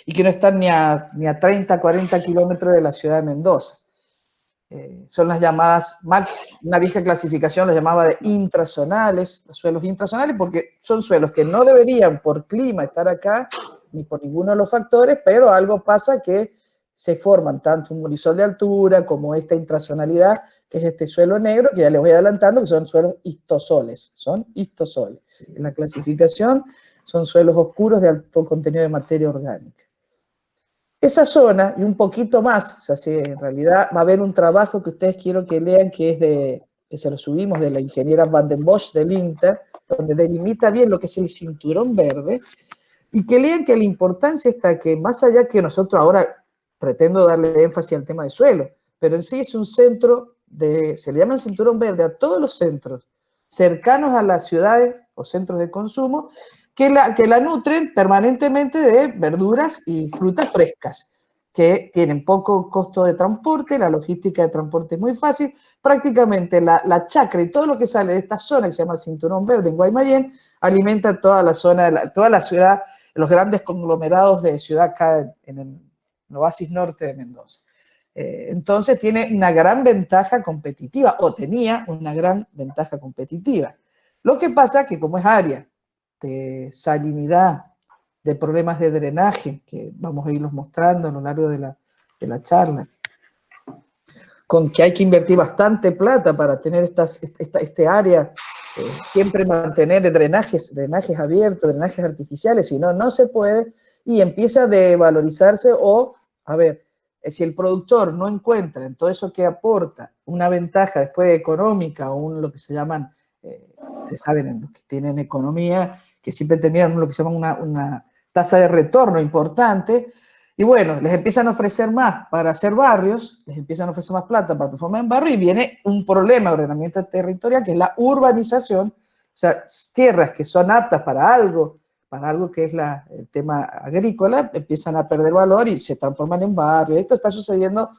y que no están ni a 30, 40 kilómetros de la ciudad de Mendoza. Son las llamadas, una vieja clasificación los llamaba de intrazonales, los suelos intrazonales, porque son suelos que no deberían por clima estar acá, ni por ninguno de los factores, pero algo pasa que se forman tanto un molisol de altura como esta intrazonalidad, que es este suelo negro, que ya les voy adelantando, que son suelos histosoles, En la clasificación son suelos oscuros de alto contenido de materia orgánica. Esa zona y un poquito más, o sea, si en realidad va a haber un trabajo que ustedes quiero que lean, que es que se lo subimos de la ingeniera Van den Bosch del INTA, donde delimita bien lo que es el cinturón verde, y que lean que la importancia está que más allá que nosotros ahora pretendo darle énfasis al tema de suelo, pero en sí es un centro se le llama el cinturón verde a todos los centros cercanos a las ciudades o centros de consumo, que la nutren permanentemente de verduras y frutas frescas, que tienen poco costo de transporte, la logística de transporte es muy fácil, prácticamente la chacra y todo lo que sale de esta zona que se llama Cinturón Verde en Guaymallén, alimenta toda la zona, toda la ciudad, los grandes conglomerados de ciudad acá en el oasis norte de Mendoza. Entonces tiene una gran ventaja competitiva, o tenía una gran ventaja competitiva. Lo que pasa es que como es área de salinidad, de problemas de drenaje, que vamos a irlos mostrando a lo largo de la charla, con que hay que invertir bastante plata para tener este área, siempre mantener drenajes abiertos, drenajes artificiales, si no, no se puede, y empieza a devalorizarse o, a ver, si el productor no encuentra en todo eso que aporta una ventaja después económica o lo que se llaman, ustedes saben, en los que tienen economía, que siempre terminan lo que se llama una tasa de retorno importante, y bueno, les empiezan a ofrecer más para hacer barrios, les empiezan a ofrecer más plata para transformar en barrio, y viene un problema de ordenamiento territorial, que es la urbanización, o sea, tierras que son aptas para algo que es el tema agrícola, empiezan a perder valor y se transforman en barrios. Esto está sucediendo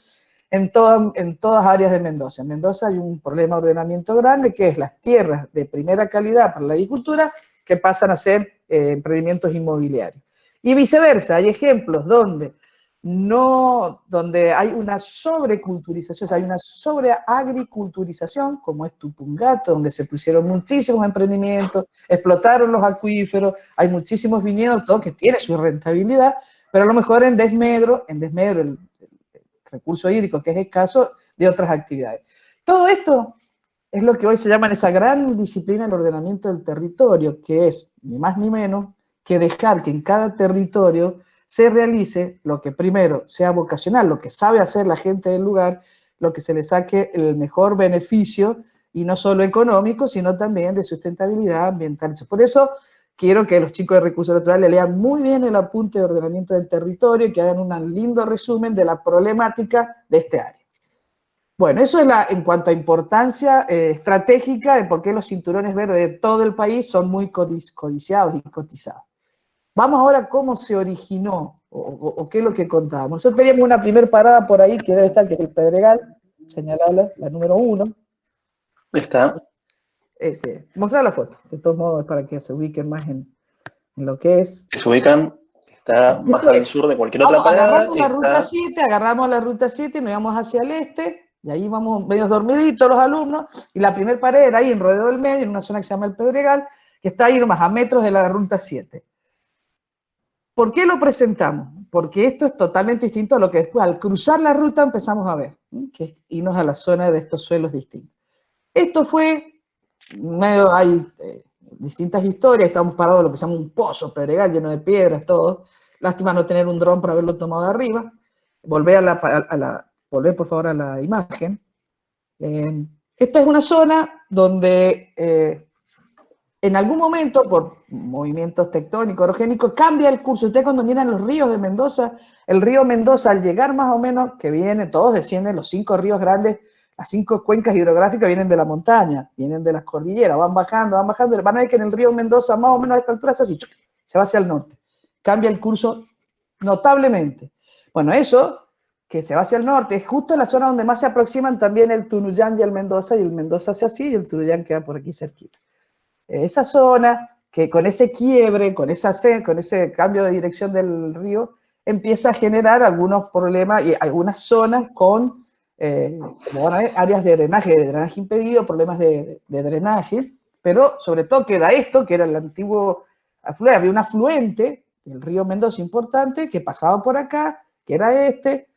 en todas áreas de Mendoza. En Mendoza hay un problema de ordenamiento grande, que es las tierras de primera calidad para la agricultura, que pasan a ser emprendimientos inmobiliarios. Y viceversa, hay ejemplos donde hay una sobreculturización, o sea, hay una sobreagriculturización, como es Tupungato, donde se pusieron muchísimos emprendimientos, explotaron los acuíferos, hay muchísimos viñedos, todo que tiene su rentabilidad, pero a lo mejor en desmedro el recurso hídrico que es escaso de otras actividades. Todo esto es lo que hoy se llama esa gran disciplina del ordenamiento del territorio, que es ni más ni menos que dejar que en cada territorio se realice lo que primero sea vocacional, lo que sabe hacer la gente del lugar, lo que se le saque el mejor beneficio, y no solo económico, sino también de sustentabilidad ambiental. Por eso quiero que los chicos de recursos naturales lean muy bien el apunte de ordenamiento del territorio y que hagan un lindo resumen de la problemática de este área. Bueno, eso es en cuanto a importancia estratégica de por qué los cinturones verdes de todo el país son muy codiciados y cotizados. Vamos ahora a cómo se originó, o qué es lo que contábamos. Nosotros teníamos una primera parada por ahí, que debe estar, que es el Pedregal, señalada, la número 1. Está. Mostrar la foto, de todos modos, para que se ubiquen más en lo que es. Se ubican, está más al sur de cualquier otra parada. Agarramos la ruta 7 y nos íbamos hacia el este, y ahí vamos medio dormiditos los alumnos, y la primera pared era ahí en Rodeo del Medio, en una zona que se llama el Pedregal, que está ahí nomás a metros de la ruta 7. ¿Por qué lo presentamos? Porque esto es totalmente distinto a lo que después, al cruzar la ruta, empezamos a ver, que es irnos a la zona de estos suelos distintos. Esto fue, medio hay distintas historias, estamos parados en lo que se llama un pozo Pedregal, lleno de piedras, todo. Lástima no tener un dron para haberlo tomado de arriba. Volver por favor a la imagen. Esta es una zona donde en algún momento, por movimientos tectónicos, orogénicos, cambia el curso. Ustedes cuando miran los ríos de Mendoza, el río Mendoza, al llegar más o menos, que viene, todos descienden, los 5 ríos grandes, las 5 cuencas hidrográficas vienen de la montaña, vienen de las cordilleras, van bajando, van a ver que en el río Mendoza, más o menos a esta altura, se va hacia el norte. Cambia el curso notablemente. Bueno, eso, que se va hacia el norte, es justo la zona donde más se aproximan también el Tunuyán y el Mendoza se hace así, y el Tunuyán queda por aquí cerquita. Esa zona que con ese quiebre, con ese cambio de dirección del río, empieza a generar algunos problemas y algunas zonas con, como van a ver, áreas de drenaje impedido, problemas de drenaje, pero sobre todo queda esto, que era el antiguo afluente, había un afluente del río Mendoza importante que pasaba por acá, que era este,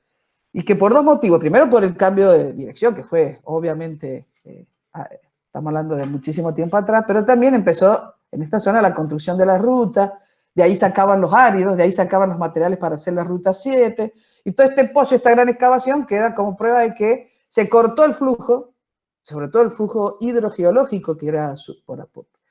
y que por dos motivos, primero por el cambio de dirección, que fue obviamente, estamos hablando de muchísimo tiempo atrás, pero también empezó en esta zona la construcción de la ruta, de ahí sacaban los áridos, de ahí sacaban los materiales para hacer la ruta 7, y todo este pozo, esta gran excavación queda como prueba de que se cortó el flujo, sobre todo el flujo hidrogeológico que era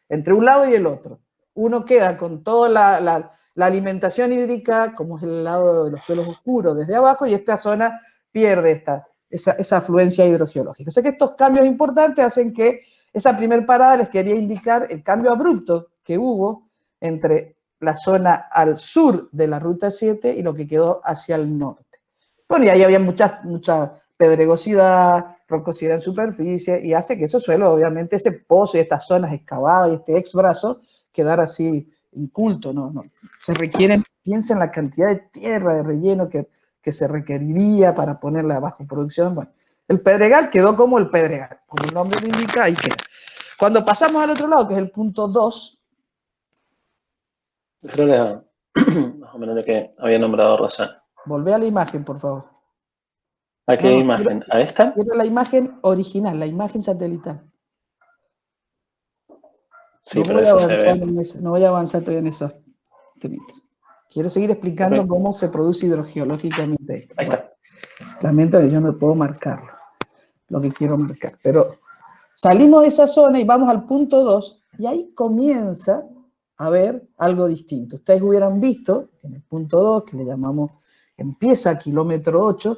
entre un lado y el otro. Uno queda con toda la alimentación hídrica, como es el lado de los suelos oscuros desde abajo, y esta zona pierde esa afluencia hidrogeológica. O sea que estos cambios importantes hacen que esa primer parada les quería indicar el cambio abrupto que hubo entre la zona al sur de la Ruta 7 y lo que quedó hacia el norte. Bueno, y ahí había mucha pedregosidad, rocosidad en superficie, y hace que esos suelos, obviamente, ese pozo y estas zonas excavadas y este ex brazo, quedar así inculto, ¿no? Se requieren, piensa en la cantidad de tierra de relleno que se requeriría para ponerla bajo producción. Bueno, el Pedregal quedó como el Pedregal, como el nombre lo indica, ahí queda. Cuando pasamos al otro lado, que es el punto 2. Esa era la, más o menos lo que había nombrado Rosa. Volvé a la imagen, por favor. ¿A qué No, imagen? ¿A esta? quiero la imagen original, la imagen satelital. Sí, No pero voy a eso se avanzar ve. en eso, no voy a avanzar todavía en eso. Quiero seguir explicando Ok, cómo se produce hidrogeológicamente esto. ahí Bueno, está. lamento que yo no puedo marcarlo, lo que quiero marcar. Pero salimos de esa zona y vamos al punto 2, y ahí comienza a ver algo distinto. Ustedes hubieran visto que en el punto 2, que le llamamos, empieza kilómetro 8,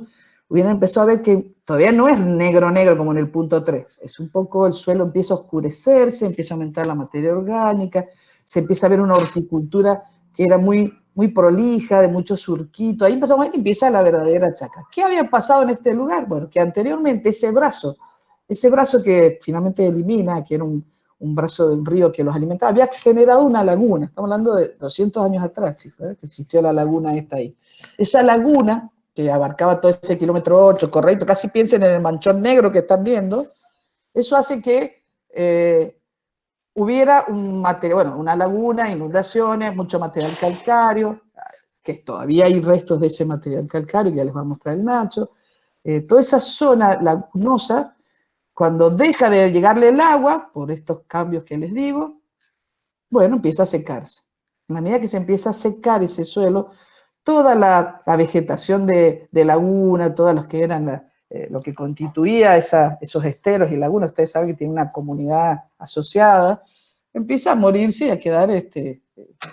hubieran empezado a ver que todavía no es negro negro como en el punto 3. Es un poco, el suelo empieza a oscurecerse, empieza a aumentar la materia orgánica, se empieza a ver una horticultura que era muy prolija, de mucho surquito. Ahí empezamos a ver que empieza la verdadera chacra. ¿Qué había pasado en este lugar? Bueno, que anteriormente ese brazo que finalmente elimina, que era un brazo de un río que los alimentaba, había generado una laguna. Estamos hablando de 200 años atrás, chicos, que existió la laguna esta ahí. Esa laguna, que abarcaba todo ese kilómetro 8, correcto, casi piensen en el manchón negro que están viendo, eso hace que hubiera un material, bueno, una laguna, inundaciones, mucho material calcáreo, que todavía hay restos de ese material calcáreo, ya les va a mostrar el Nacho. Toda esa zona lagunosa, cuando deja de llegarle el agua, por estos cambios que les digo, bueno, empieza a secarse. En la medida que se empieza a secar ese suelo, toda la vegetación de laguna, todas las que eran lo que constituía esos esteros y lagunas, ustedes saben que tiene una comunidad asociada, empieza a morirse y a quedar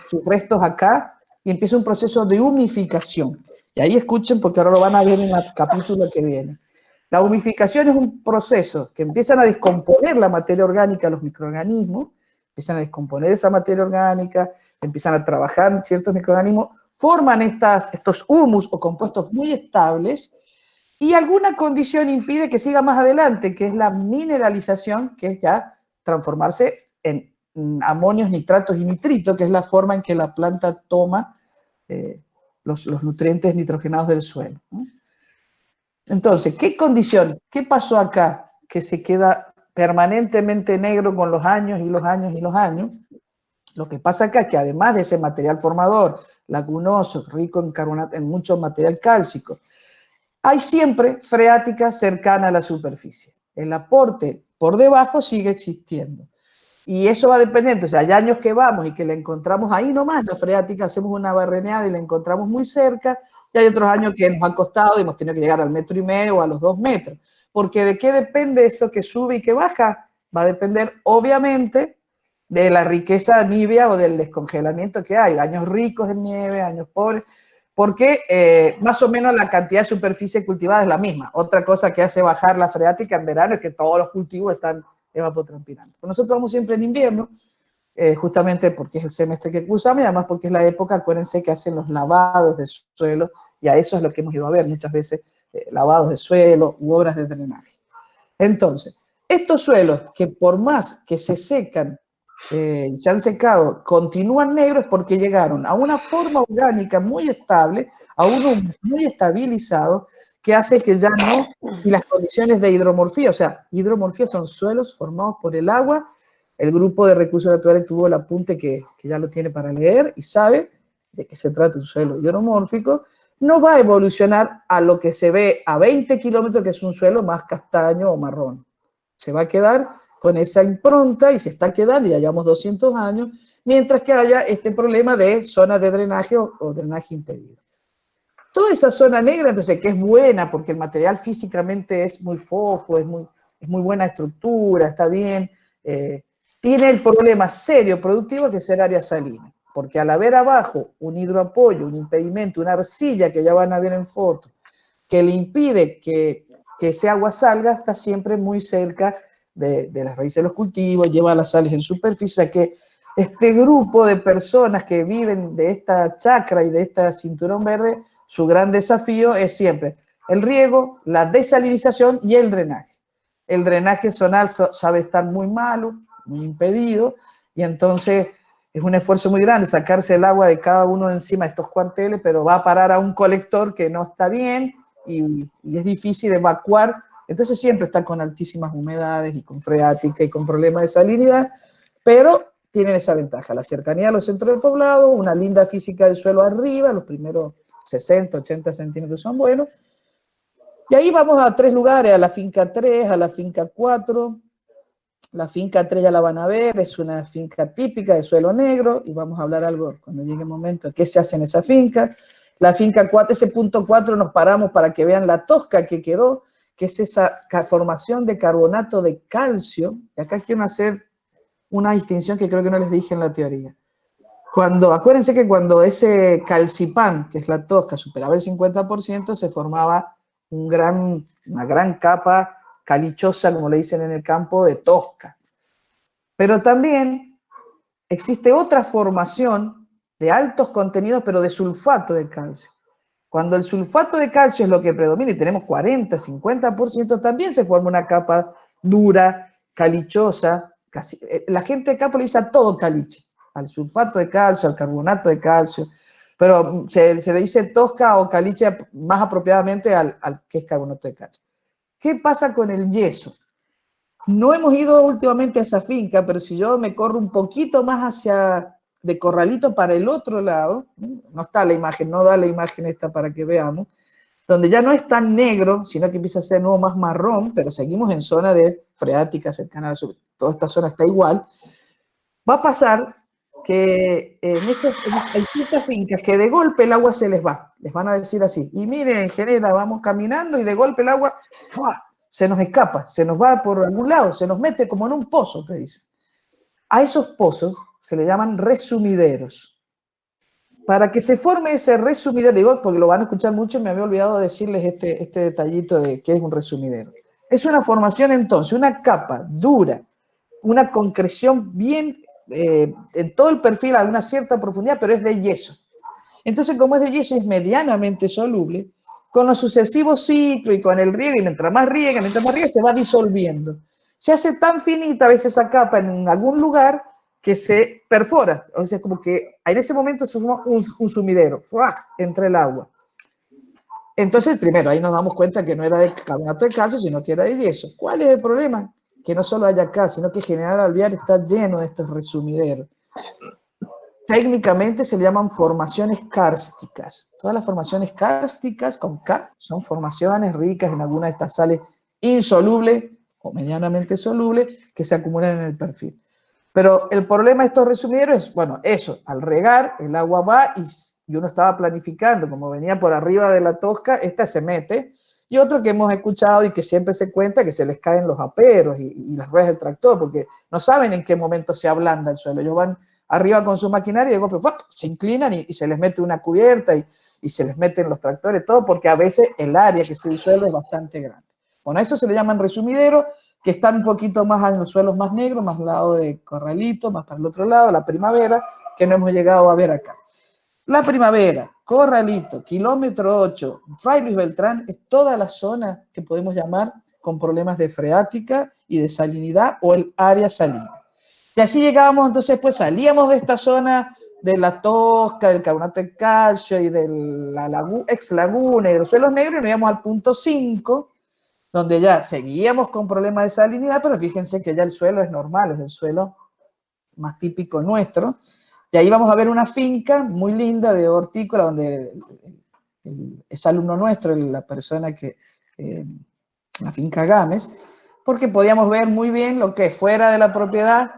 sus restos acá, y empieza un proceso de humificación. Y ahí escuchen, porque ahora lo van a ver en el capítulo que viene. La humificación es un proceso que empiezan a descomponer la materia orgánica, los microorganismos, empiezan a descomponer esa materia orgánica, empiezan a trabajar ciertos microorganismos, forman estos humus o compuestos muy estables, y alguna condición impide que siga más adelante, que es la mineralización, que es ya transformarse en amonios, nitratos y nitritos, que es la forma en que la planta toma los nutrientes nitrogenados del suelo, ¿no? Entonces, ¿qué condición? ¿Qué pasó acá? Que se queda permanentemente negro con los años y los años y los años. Lo que pasa acá es que además de ese material formador, lagunoso, rico en carbonato, en mucho material cálcico, hay siempre freática cercana a la superficie. El aporte por debajo sigue existiendo. Y eso va dependiendo, o sea, hay años que vamos y que la encontramos ahí nomás, la freática, hacemos una barreneada y la encontramos muy cerca, y hay otros años que nos han costado y hemos tenido que llegar al 1,5 metros o a los 2 metros. Porque ¿de qué depende eso que sube y que baja? Va a depender, obviamente, de la riqueza nibia o del descongelamiento que hay. Años ricos en nieve, años pobres, porque más o menos la cantidad de superficie cultivada es la misma. Otra cosa que hace bajar la freática en verano es que todos los cultivos están evapotranspirando. Pues nosotros vamos siempre en invierno, justamente porque es el semestre que cursamos, y además porque es la época, acuérdense, que hacen los lavados de suelo, y a eso es lo que hemos ido a ver muchas veces, lavados de suelo u obras de drenaje. Entonces, estos suelos que por más que se secan, se han secado, continúan negros porque llegaron a una forma orgánica muy estable, a un humus muy estabilizado, que hace que ya no, y las condiciones de hidromorfía, o sea, hidromorfía son suelos formados por el agua. El grupo de recursos naturales tuvo el apunte que ya lo tiene para leer y sabe de qué se trata un suelo hidromórfico. No va a evolucionar a lo que se ve a 20 kilómetros, que es un suelo más castaño o marrón. Se va a quedar con esa impronta y se está quedando, ya llevamos 200 años, mientras que haya este problema de zonas de drenaje o drenaje impedido. Toda esa zona negra, entonces, que es buena porque el material físicamente es muy fofo, es muy buena estructura, está bien, tiene el problema serio productivo que es el área salina, porque al haber abajo un hidroapoyo, un impedimento, una arcilla que ya van a ver en foto, que le impide que ese agua salga, está siempre muy cerca de las raíces de los cultivos, lleva las sales en superficie, o sea que este grupo de personas que viven de esta chacra y de esta cinturón verde, su gran desafío es siempre el riego, la desalinización y el drenaje. El drenaje zonal sabe estar muy malo, muy impedido, y entonces es un esfuerzo muy grande sacarse el agua de cada uno encima de estos cuarteles, pero va a parar a un colector que no está bien y es difícil evacuar. Entonces siempre está con altísimas humedades y con freática y con problemas de salinidad, pero tienen esa ventaja, la cercanía a los centros del poblado, una linda física del suelo arriba, los primeros 60, 80 centímetros son buenos. Y ahí vamos a 3 lugares, a la finca 3, a la finca 4. La finca 3 ya la van a ver, es una finca típica de suelo negro, y vamos a hablar algo cuando llegue el momento de qué se hace en esa finca. La finca 4, ese punto 4 nos paramos para que vean la tosca que quedó, que es esa formación de carbonato de calcio. Y acá quiero hacer una distinción que creo que no les dije en la teoría. Acuérdense que cuando ese calcipán, que es la tosca, superaba el 50%, se formaba una gran capa calichosa, como le dicen en el campo, de tosca. Pero también existe otra formación de altos contenidos, pero de sulfato de calcio. Cuando el sulfato de calcio es lo que predomina y tenemos 40, 50%, también se forma una capa dura, calichosa. La gente de campo le dice a todo caliche, al sulfato de calcio, al carbonato de calcio, pero se le dice tosca o caliche más apropiadamente al que es carbonato de calcio. ¿Qué pasa con el yeso? No hemos ido últimamente a esa finca, pero si yo me corro un poquito más hacia de Corralito para el otro lado, no está la imagen, no da la imagen esta para que veamos, donde ya no es tan negro, sino que empieza a ser nuevo más marrón, pero seguimos en zona de freática cercana al sur, toda esta zona está igual. Va a pasar que hay ciertas fincas que de golpe el agua se les van a decir así, y miren, ingeniera, vamos caminando y de golpe el agua ¡fua!, se nos escapa, se nos va por algún lado, se nos mete como en un pozo, te dice. A esos pozos se le llaman resumideros. Para que se forme ese resumidero, digo, porque lo van a escuchar mucho, me había olvidado decirles este detallito de qué es un resumidero. Es una formación entonces, una capa dura, una concreción bien, en todo el perfil a una cierta profundidad, pero es de yeso. Entonces, como es de yeso, es medianamente soluble. Con los sucesivos ciclos y con el riego, y mientras más riega, se va disolviendo. Se hace tan finita a veces esa capa en algún lugar que se perfora. O sea, como que en ese momento se forma un sumidero, ¡fuac!, entre el agua. Entonces, primero, ahí nos damos cuenta que no era de carbonato de calcio, sino que era de yeso. ¿Cuál es el problema? Que no solo hay acá, sino que General Alvear está lleno de estos resumideros. Técnicamente se le llaman formaciones kársticas. Todas las formaciones kársticas con K son formaciones ricas en alguna de estas sales insolubles o medianamente solubles que se acumulan en el perfil. Pero el problema de estos resumideros es, bueno, eso, al regar el agua va y uno estaba planificando, como venía por arriba de la tosca, esta se mete. Y otro que hemos escuchado y que siempre se cuenta, que se les caen los aperos y las ruedas del tractor, porque no saben en qué momento se ablanda el suelo. Ellos van arriba con su maquinaria y de golpe se inclinan y se les mete una cubierta y se les meten los tractores, todo porque a veces el área que se disuelve es bastante grande. Bueno, a eso se le llaman resumideros, que están un poquito más en los suelos más negros, más al lado de Corralito, más para el otro lado, la Primavera, que no hemos llegado a ver acá. La Primavera, Corralito, kilómetro 8, Fray Luis Beltrán, es toda la zona que podemos llamar con problemas de freática y de salinidad o el área salina. Y así llegábamos, entonces pues salíamos de esta zona de la tosca, del carbonato de calcio y de la ex laguna y de los suelos negros, y nos íbamos al punto 5, donde ya seguíamos con problemas de salinidad, pero fíjense que ya el suelo es normal, es el suelo más típico nuestro. Y ahí vamos a ver una finca muy linda de hortícola, donde es alumno nuestro, la persona que, la finca Gámez, porque podíamos ver muy bien lo que es fuera de la propiedad,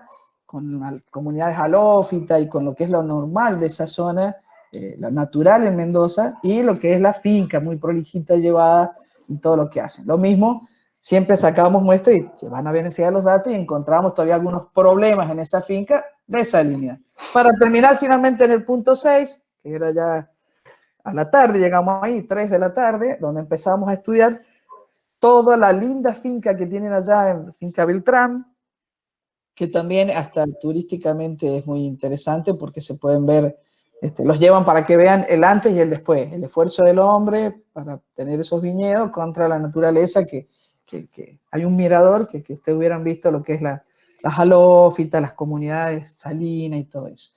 con las comunidades halófitas y con lo que es lo normal de esa zona, lo natural en Mendoza, y lo que es la finca, muy prolijita llevada y todo lo que hacen. Lo mismo, siempre sacábamos muestras y se van a ver enseguida los datos y encontramos todavía algunos problemas en esa finca de salinidad. Para terminar finalmente en el punto 6, que era ya a la tarde, llegamos ahí, 3 de la tarde, donde empezamos a estudiar toda la linda finca que tienen allá en Finca Beltrán, que también hasta turísticamente es muy interesante porque se pueden ver, los llevan para que vean el antes y el después, el esfuerzo del hombre para tener esos viñedos contra la naturaleza, que hay un mirador que ustedes hubieran visto lo que es las halófitas, las comunidades salinas y todo eso.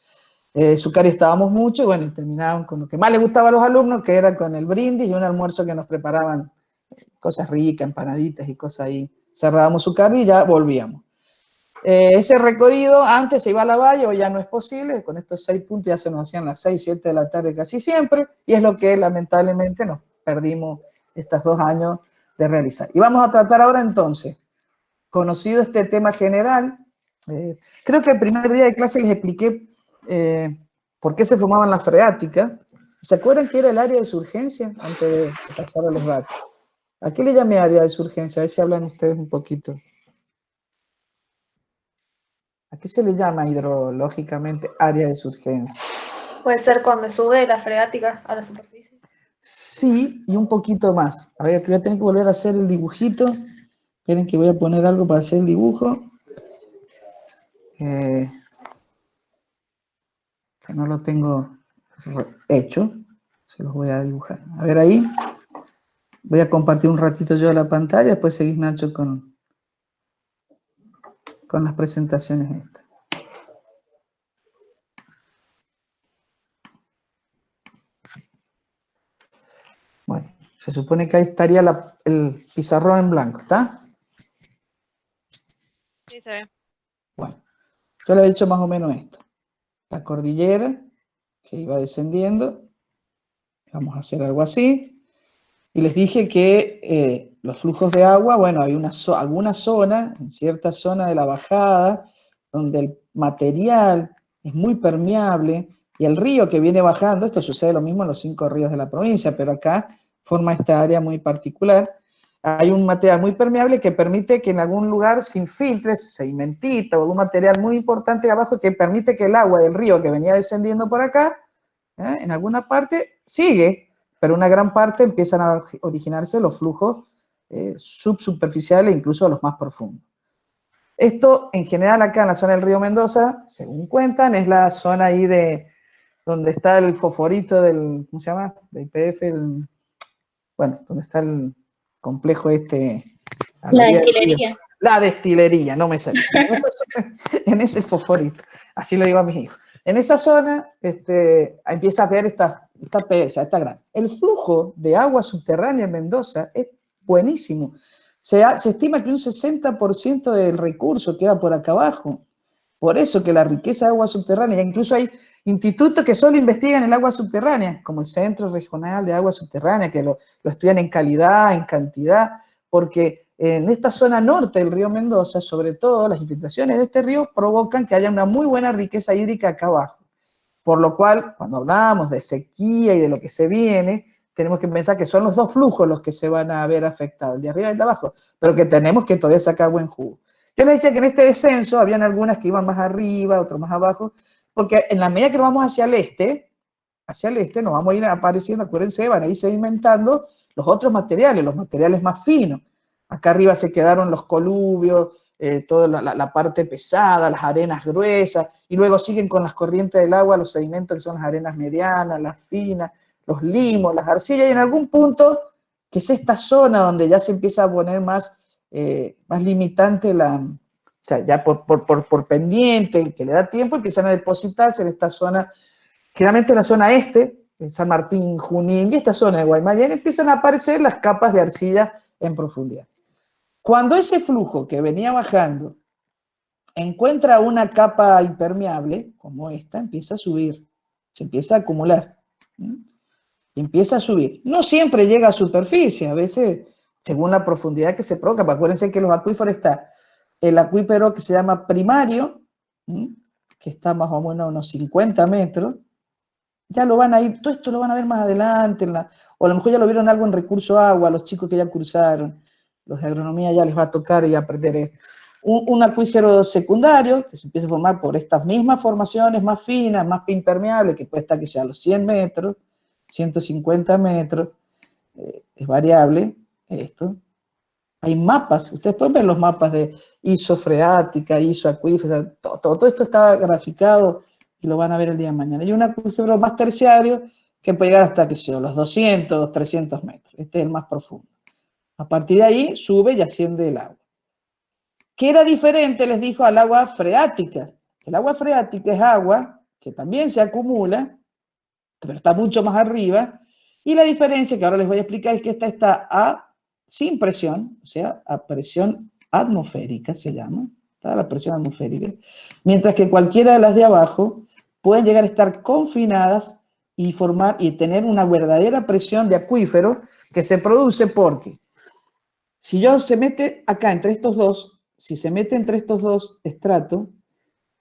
Zucari estábamos mucho, y bueno, y terminaban con lo que más les gustaba a los alumnos, que era con el brindis y un almuerzo que nos preparaban, cosas ricas, empanaditas y cosas ahí. Cerrábamos Zucari y ya volvíamos. Ese recorrido antes se iba a la valle, hoy ya no es posible, con estos 6 puntos ya se nos hacían las 6, 7 de la tarde casi siempre, y es lo que lamentablemente nos perdimos estos 2 años de realizar. Y vamos a tratar ahora entonces, conocido este tema general, creo que el primer día de clase les expliqué por qué se formaban las freáticas. ¿Se acuerdan qué era el área de surgencia antes de pasar a los datos? ¿A qué le llamé área de surgencia? A ver si hablan ustedes un poquito. ¿A qué se le llama hidrológicamente área de surgencia? Puede ser cuando sube la freática a la superficie. Sí, y un poquito más. A ver, que voy a tener que volver a hacer el dibujito. Esperen que voy a poner algo para hacer el dibujo. Que no lo tengo hecho. Se los voy a dibujar. A ver ahí. Voy a compartir un ratito yo la pantalla. Después seguís, Nacho, con las presentaciones estas. Bueno, se supone que ahí estaría el pizarrón en blanco, ¿está? Sí, se ve. Bueno, yo le he dicho más o menos esto. La cordillera que iba descendiendo. Vamos a hacer algo así. Y les dije que los flujos de agua, bueno, hay alguna zona, en cierta zona de la bajada, donde el material es muy permeable, y el río que viene bajando, esto sucede lo mismo en los 5 ríos de la provincia, pero acá forma esta área muy particular, hay un material muy permeable que permite que en algún lugar se infiltre sedimentita o algún material muy importante abajo que permite que el agua del río que venía descendiendo por acá, en alguna parte sigue, pero una gran parte empiezan a originarse los flujos subsuperficiales, incluso los más profundos. Esto, en general, acá en la zona del río Mendoza, según cuentan, es la zona ahí de donde está el fosforito del, ¿cómo se llama? De IPF, bueno, donde está el complejo este. La destilería. La destilería, no me sale. En ese fosforito, así le digo a mis hijos. En esa zona empieza a ver esta pesa, esta gran. El flujo de agua subterránea en Mendoza es buenísimo. Se estima que un 60% del recurso queda por acá abajo. Por eso que la riqueza de agua subterránea, incluso hay institutos que solo investigan el agua subterránea, como el Centro Regional de Agua Subterránea, que lo estudian en calidad, en cantidad, porque en esta zona norte del río Mendoza, sobre todo, las infiltraciones de este río provocan que haya una muy buena riqueza hídrica acá abajo. Por lo cual, cuando hablamos de sequía y de lo que se viene, tenemos que pensar que son los 2 flujos los que se van a ver afectados, el de arriba y el de abajo, pero que tenemos que todavía sacar buen jugo. Yo les decía que en este descenso habían algunas que iban más arriba, otras más abajo, porque en la medida que nos vamos hacia el este nos vamos a ir apareciendo, acuérdense, van a ir sedimentando los otros materiales, los materiales más finos. Acá arriba se quedaron los coluvios, toda la parte pesada, las arenas gruesas, y luego siguen con las corrientes del agua los sedimentos que son las arenas medianas, las finas, los limos, las arcillas, y en algún punto, que es esta zona donde ya se empieza a poner más limitante sea, ya por pendiente, que le da tiempo, empiezan a depositarse en esta zona, generalmente en la zona este, en San Martín, Junín, y esta zona de Guaymallén, empiezan a aparecer las capas de arcilla en profundidad. Cuando ese flujo que venía bajando encuentra una capa impermeable, como esta, empieza a subir, se empieza a acumular, y empieza a subir. No siempre llega a superficie, a veces, según la profundidad que se provoca, porque acuérdense que los acuíferos está el acuífero que se llama primario, que está más o menos a unos 50 metros, ya lo van a ir, todo esto lo van a ver más adelante, o a lo mejor ya lo vieron algo en recurso agua, los chicos que ya cursaron, los de agronomía ya les va a tocar y aprender esto. Un acuífero secundario que se empieza a formar por estas mismas formaciones más finas, más impermeables, que puede estar que sea a los 100 metros, 150 metros, es variable esto. Hay mapas, ustedes pueden ver los mapas de isofreática, isoacuífera, todo esto está graficado y lo van a ver el día de mañana. Hay un acuífero más terciario que puede llegar hasta, qué sé yo, los 200, 300 metros. Este es el más profundo. A partir de ahí sube y asciende el agua. ¿Qué era diferente, les dijo, al agua freática? El agua freática es agua que también se acumula, pero está mucho más arriba, y la diferencia que ahora les voy a explicar es que esta está sin presión, o sea, a presión atmosférica se llama, está la presión atmosférica, mientras que cualquiera de las de abajo pueden llegar a estar confinadas y formar y tener una verdadera presión de acuífero que se produce porque si yo se mete acá entre estos dos, si se mete entre estos dos estratos,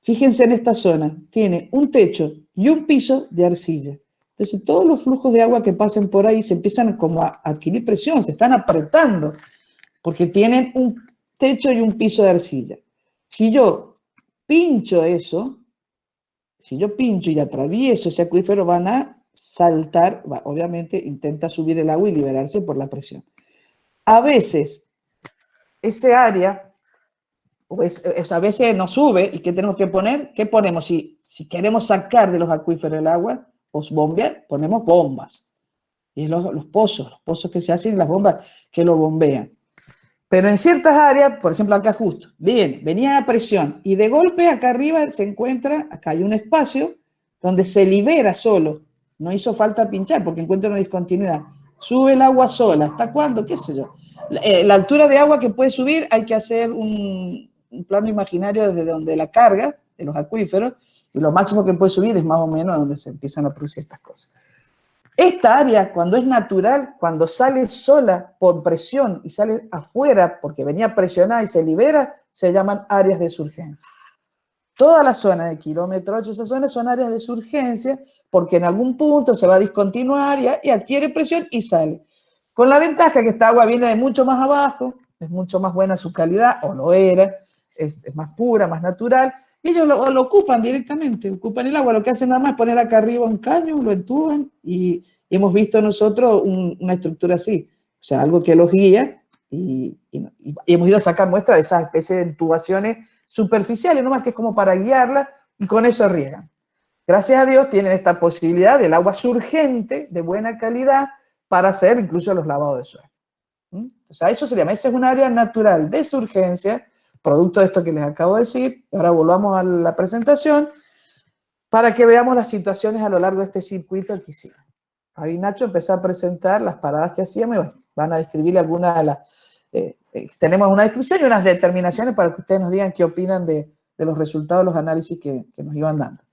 fíjense en esta zona, tiene un techo y un piso de arcilla. Entonces todos los flujos de agua que pasen por ahí se empiezan como a adquirir presión, se están apretando, porque tienen un techo y un piso de arcilla. Si yo pincho eso, si yo pincho y atravieso ese acuífero, van a saltar, obviamente intenta subir el agua y liberarse por la presión. A veces, ese área, a veces no sube, ¿y qué tenemos que poner? ¿Qué ponemos? Si queremos sacar de los acuíferos el agua, pues bombear, ponemos bombas. Y los pozos que se hacen, las bombas que lo bombean. Pero en ciertas áreas, por ejemplo acá justo, venía la presión, y de golpe acá arriba se encuentra, acá hay un espacio donde se libera solo, no hizo falta pinchar porque encuentra una discontinuidad. Sube el agua sola, ¿hasta cuándo? ¿Qué sé yo? La altura de agua que puede subir hay que hacer un plano imaginario desde donde la carga de los acuíferos, y lo máximo que puede subir es más o menos donde se empiezan a producir estas cosas. Esta área, cuando es natural, cuando sale sola por presión y sale afuera porque venía presionada y se libera, se llaman áreas de surgencia. Toda la zona de kilómetro 8, esas zonas son áreas de surgencia porque en algún punto se va a discontinuar y adquiere presión y sale. Con la ventaja que esta agua viene de mucho más abajo, es mucho más buena su calidad, o lo era, es más pura, más natural, y ellos lo ocupan directamente, ocupan el agua, lo que hacen nada más es poner acá arriba un caño, lo entuban, y hemos visto nosotros una estructura así, o sea, algo que los guía, y hemos ido a sacar muestras de esas especies de intubaciones superficiales, nomás que es como para guiarla, y con eso riegan. Gracias a Dios tienen esta posibilidad del agua surgente, de buena calidad, para hacer incluso los lavados de suelo. O sea, eso se llama, esa es un área natural de surgencia, producto de esto que les acabo de decir. Ahora volvamos a la presentación, para que veamos las situaciones a lo largo de este circuito que hicimos. Ahí Nacho empezó a presentar las paradas que hacíamos, y bueno, van a describir algunas de las... tenemos una descripción y unas determinaciones para que ustedes nos digan qué opinan de los resultados de los análisis que nos iban dando.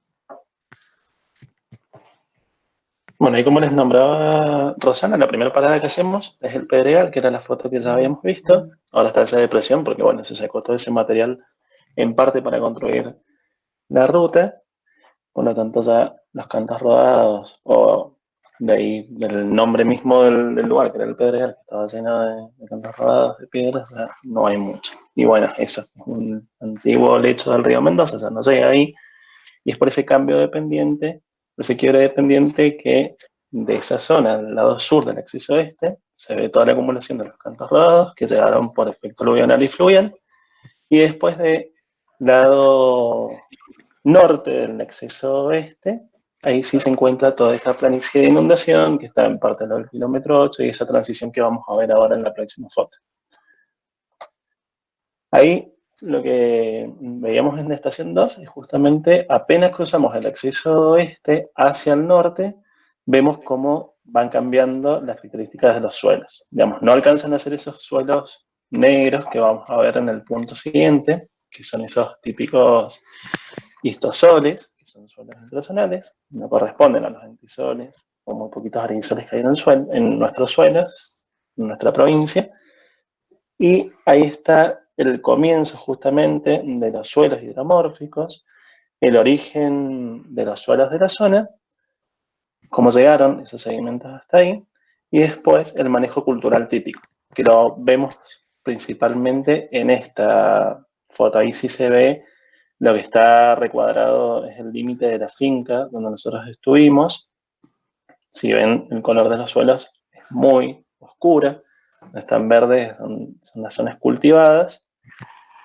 Bueno, y como les nombraba Rosana, la primera parada que hacemos es el Pedregal, que era la foto que ya habíamos visto. Ahora está esa depresión porque, bueno, se sacó todo ese material en parte para construir la ruta. Por lo tanto, ya los cantos rodados, o de ahí del nombre mismo del lugar, que era el Pedregal, que estaba lleno de cantos rodados, de piedras, o sea, no hay mucho. Y bueno, eso es un antiguo lecho del río Mendoza, o sea, no llega ahí. Y es por ese cambio de pendiente, ese quiebre de pendiente, que de esa zona, del lado sur del acceso este, se ve toda la acumulación de los cantos rodados que llegaron por efecto aluvional y fluvial, y después del lado norte del acceso oeste, ahí sí se encuentra toda esta planicie de inundación que está en parte del kilómetro 8 y esa transición que vamos a ver ahora en la próxima foto. Ahí lo que veíamos en la estación 2 es justamente apenas cruzamos el acceso oeste hacia el norte, vemos cómo van cambiando las características de los suelos. Digamos, no alcanzan a ser esos suelos negros que vamos a ver en el punto siguiente, que son esos típicos histosoles, que son suelos intrasonales, no corresponden a los entisoles, o muy poquitos arisoles que hay en nuestros suelos, en nuestra provincia. Y ahí está el comienzo justamente de los suelos hidromórficos, el origen de los suelos de la zona, cómo llegaron esos sedimentos hasta ahí, y después el manejo cultural típico, que lo vemos principalmente en esta foto. Ahí sí se ve lo que está recuadrado, es el límite de la finca donde nosotros estuvimos. Si ven, el color de los suelos es muy oscura, están verdes, son las zonas cultivadas.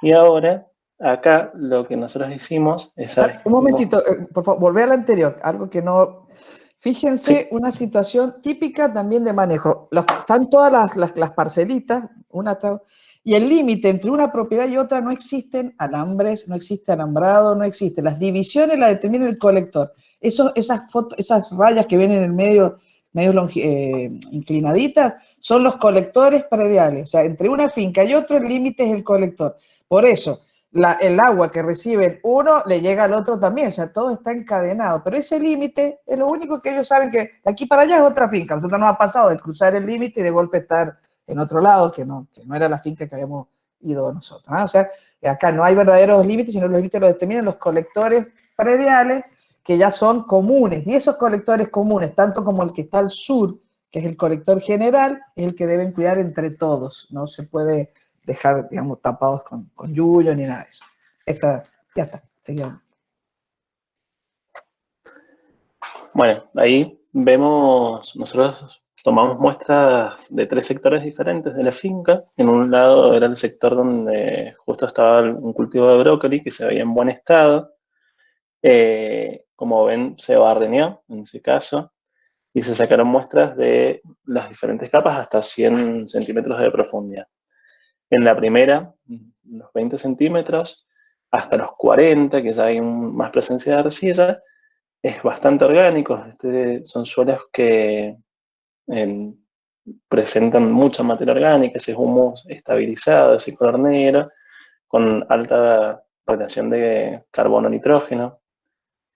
Y ahora, acá lo que nosotros hicimos es... Un momentito, por favor, volver al anterior, algo que no... Fíjense, sí, una situación típica también de manejo. Están todas las parcelitas, y el límite entre una propiedad y otra no existen alambres, no existe alambrado, no existe. Las divisiones las determina el colector. Esas rayas que ven en el medio inclinaditas, son los colectores prediales. O sea, entre una finca y otra el límite es el colector. Por eso, el agua que recibe uno le llega al otro también, o sea, todo está encadenado, pero ese límite es lo único que ellos saben, que de aquí para allá es otra finca. Nosotros nos ha pasado de cruzar el límite y de golpe estar en otro lado, que no era la finca que habíamos ido nosotros, ¿no? O sea, acá no hay verdaderos límites, sino los límites los determinan los colectores prediales, que ya son comunes, y esos colectores comunes, tanto como el que está al sur, que es el colector general, es el que deben cuidar entre todos, no se puede dejar, digamos, tapados con yuyo ni nada de eso. Ya está, seguimos. Bueno, ahí vemos, nosotros tomamos muestras de 3 sectores diferentes de la finca. En un lado era el sector donde justo estaba un cultivo de brócoli que se veía en buen estado. Como ven, se barreneó en ese caso y se sacaron muestras de las diferentes capas hasta 100 centímetros de profundidad. En la primera, los 20 centímetros, hasta los 40, que ya hay más presencia de arcilla, es bastante orgánico. Son suelos que presentan mucha materia orgánica, ese humus estabilizado, ese color negro, con alta relación de carbono-nitrógeno.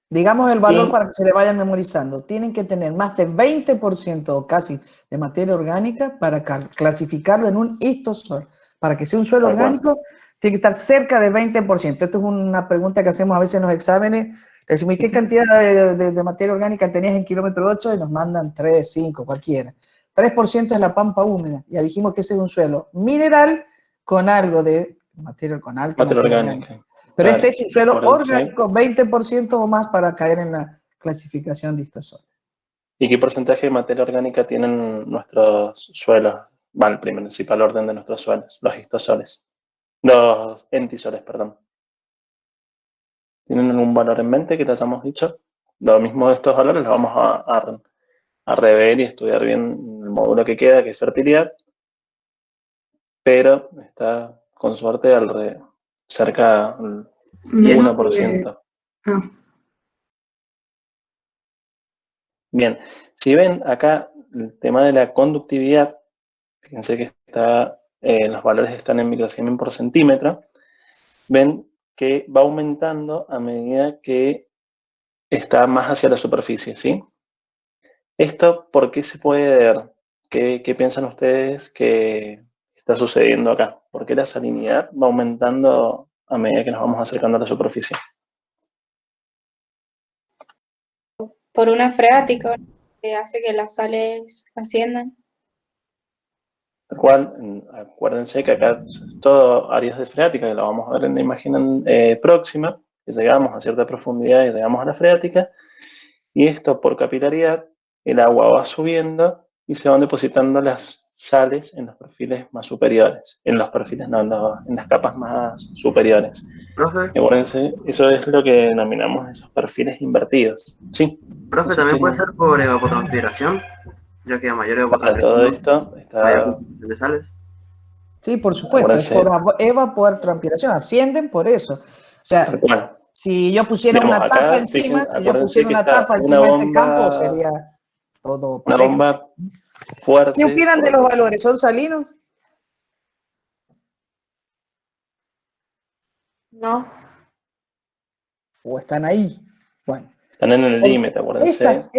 Digamos el valor para que se le vayan memorizando. Tienen que tener más de 20% o casi de materia orgánica para clasificarlo en un histosol. Para que sea un suelo orgánico, tiene que estar cerca del 20%. Esto es una pregunta que hacemos a veces en los exámenes. Le decimos, ¿y qué cantidad de materia orgánica tenías en kilómetro 8? Y nos mandan 3, 5, cualquiera. 3% es la pampa húmeda. Ya dijimos que ese es un suelo mineral con algo de materia, con alta materia orgánica. Pero claro, este es un suelo orgánico, 20% o más para caer en la clasificación de histosol. ¿Y qué porcentaje de materia orgánica tienen nuestros suelos? El principal orden de nuestros suelos, los histosoles. Los entisoles, perdón. ¿Tienen algún valor en mente que les hayamos dicho? Lo mismo de estos valores los vamos a rever y estudiar bien el módulo que queda, que es fertilidad. Pero está, con suerte, cerca del 1%. Bien, si ven acá el tema de la conductividad, fíjense que los valores están en microsiemen por centímetro, ven que va aumentando a medida que está más hacia la superficie, ¿sí? ¿Esto por qué se puede ver? ¿Qué piensan ustedes que está sucediendo acá? ¿Por qué la salinidad va aumentando a medida que nos vamos acercando a la superficie? Por una freática que hace que las sales asciendan. Tal cual, acuérdense que acá es todo áreas de freática, que lo vamos a ver en la imagen próxima, que llegamos a cierta profundidad y llegamos a la freática, y esto por capilaridad, el agua va subiendo y se van depositando las sales en los perfiles más superiores, en los perfiles, no, en las capas más superiores. Profe. Acuérdense, eso es lo que denominamos esos perfiles invertidos. Sí. Profe, también puede ser por evapotranspiración, ya que a mayor evapotranspiración todo esto está... de sales. Sí, por supuesto, es por evapotranspiración, ascienden por eso. O sea, Tal cual. si yo pusiera Digamos, una tapa acá, encima, si yo acuérdense pusiera que una está tapa encima de este campo, sería todo una parejo. bomba ¿Qué fuerte opinan de por los los... valores? ¿Son salinos? No. ¿O están ahí? Bueno, Están en el límite, porque acuérdense.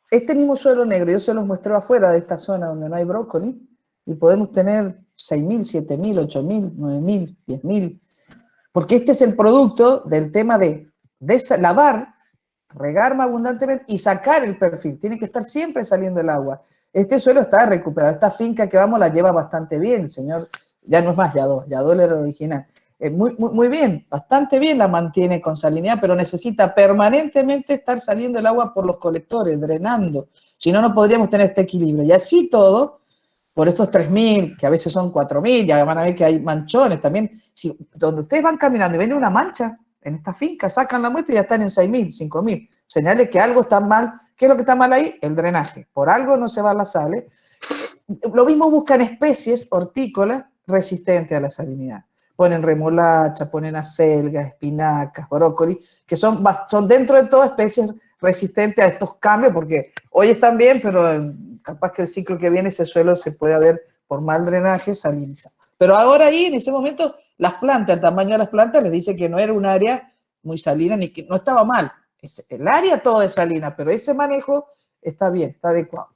este mismo suelo negro, yo se los muestro afuera de esta zona donde no hay brócoli, y podemos tener 6.000, 7.000, 8.000, 9.000, 10.000, porque este es el producto del tema de lavar, regar más abundantemente y sacar el perfil. Tiene que estar siempre saliendo el agua. Este suelo está recuperado. Esta finca que vamos la lleva bastante bien, señor. Ya no es más Yadó era el original. Muy bien, bastante bien la mantiene con salinidad, pero necesita permanentemente estar saliendo el agua por los colectores, drenando. Si no, no podríamos tener este equilibrio. Y así todo, por estos 3.000, que a veces son 4.000, ya van a ver que hay manchones también. Si, donde ustedes van caminando y ven una mancha en esta finca, sacan la muestra y ya están en 6.000, 5.000. Señales que algo está mal. ¿Qué es lo que está mal ahí? El drenaje. Por algo no se va la sal. Lo mismo buscan especies hortícolas resistentes a la salinidad. Ponen remolacha, ponen acelgas, espinacas, brócoli, que son dentro de todo especies resistentes a estos cambios, porque hoy están bien, pero capaz que el ciclo que viene ese suelo se puede haber por mal drenaje salinizado. Pero ahora ahí, en ese momento, las plantas, el tamaño de las plantas les dice que no era un área muy salina, ni que no estaba mal. El área todo es salina, pero ese manejo está bien, está adecuado.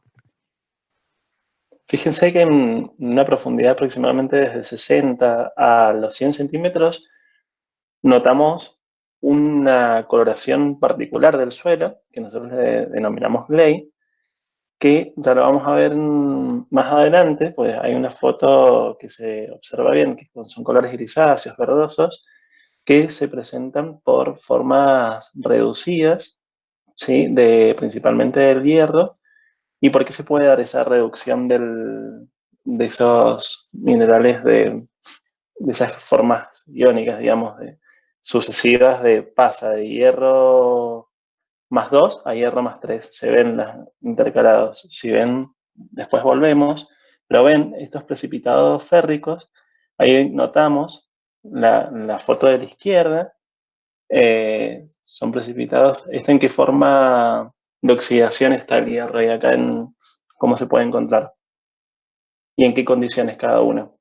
Fíjense que en una profundidad aproximadamente desde 60 a los 100 centímetros notamos una coloración particular del suelo, que nosotros le denominamos gley, que ya lo vamos a ver más adelante, pues hay una foto que se observa bien, que son colores grisáceos, verdosos, que se presentan por formas reducidas, ¿sí? Principalmente del hierro. ¿Y por qué se puede dar esa reducción de esos minerales, de esas formas iónicas, digamos, sucesivas pasa de hierro +2 a hierro +3? Se ven intercalados. Si ven, después volvemos, pero ven estos precipitados férricos, ahí notamos la foto de la izquierda, son precipitados. ¿En qué forma de oxidación está el hierro? Y acá cómo se puede encontrar. ¿Y en qué condiciones cada uno?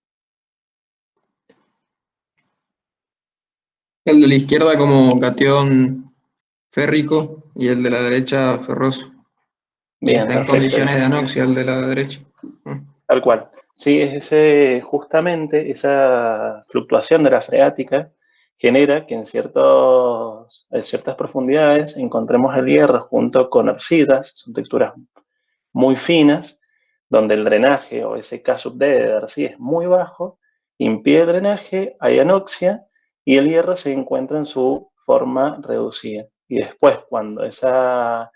El de la izquierda como catión férrico y el de la derecha ferroso. Y Bien, está en perfecto. condiciones de anoxia el de la derecha. Tal cual. Sí, justamente esa fluctuación de la freática genera que en ciertas profundidades encontremos el hierro junto con arcillas, son texturas muy finas, donde el drenaje o ese K sub D de arcilla es muy bajo, impide el drenaje, hay anoxia y el hierro se encuentra en su forma reducida. Y después, cuando esa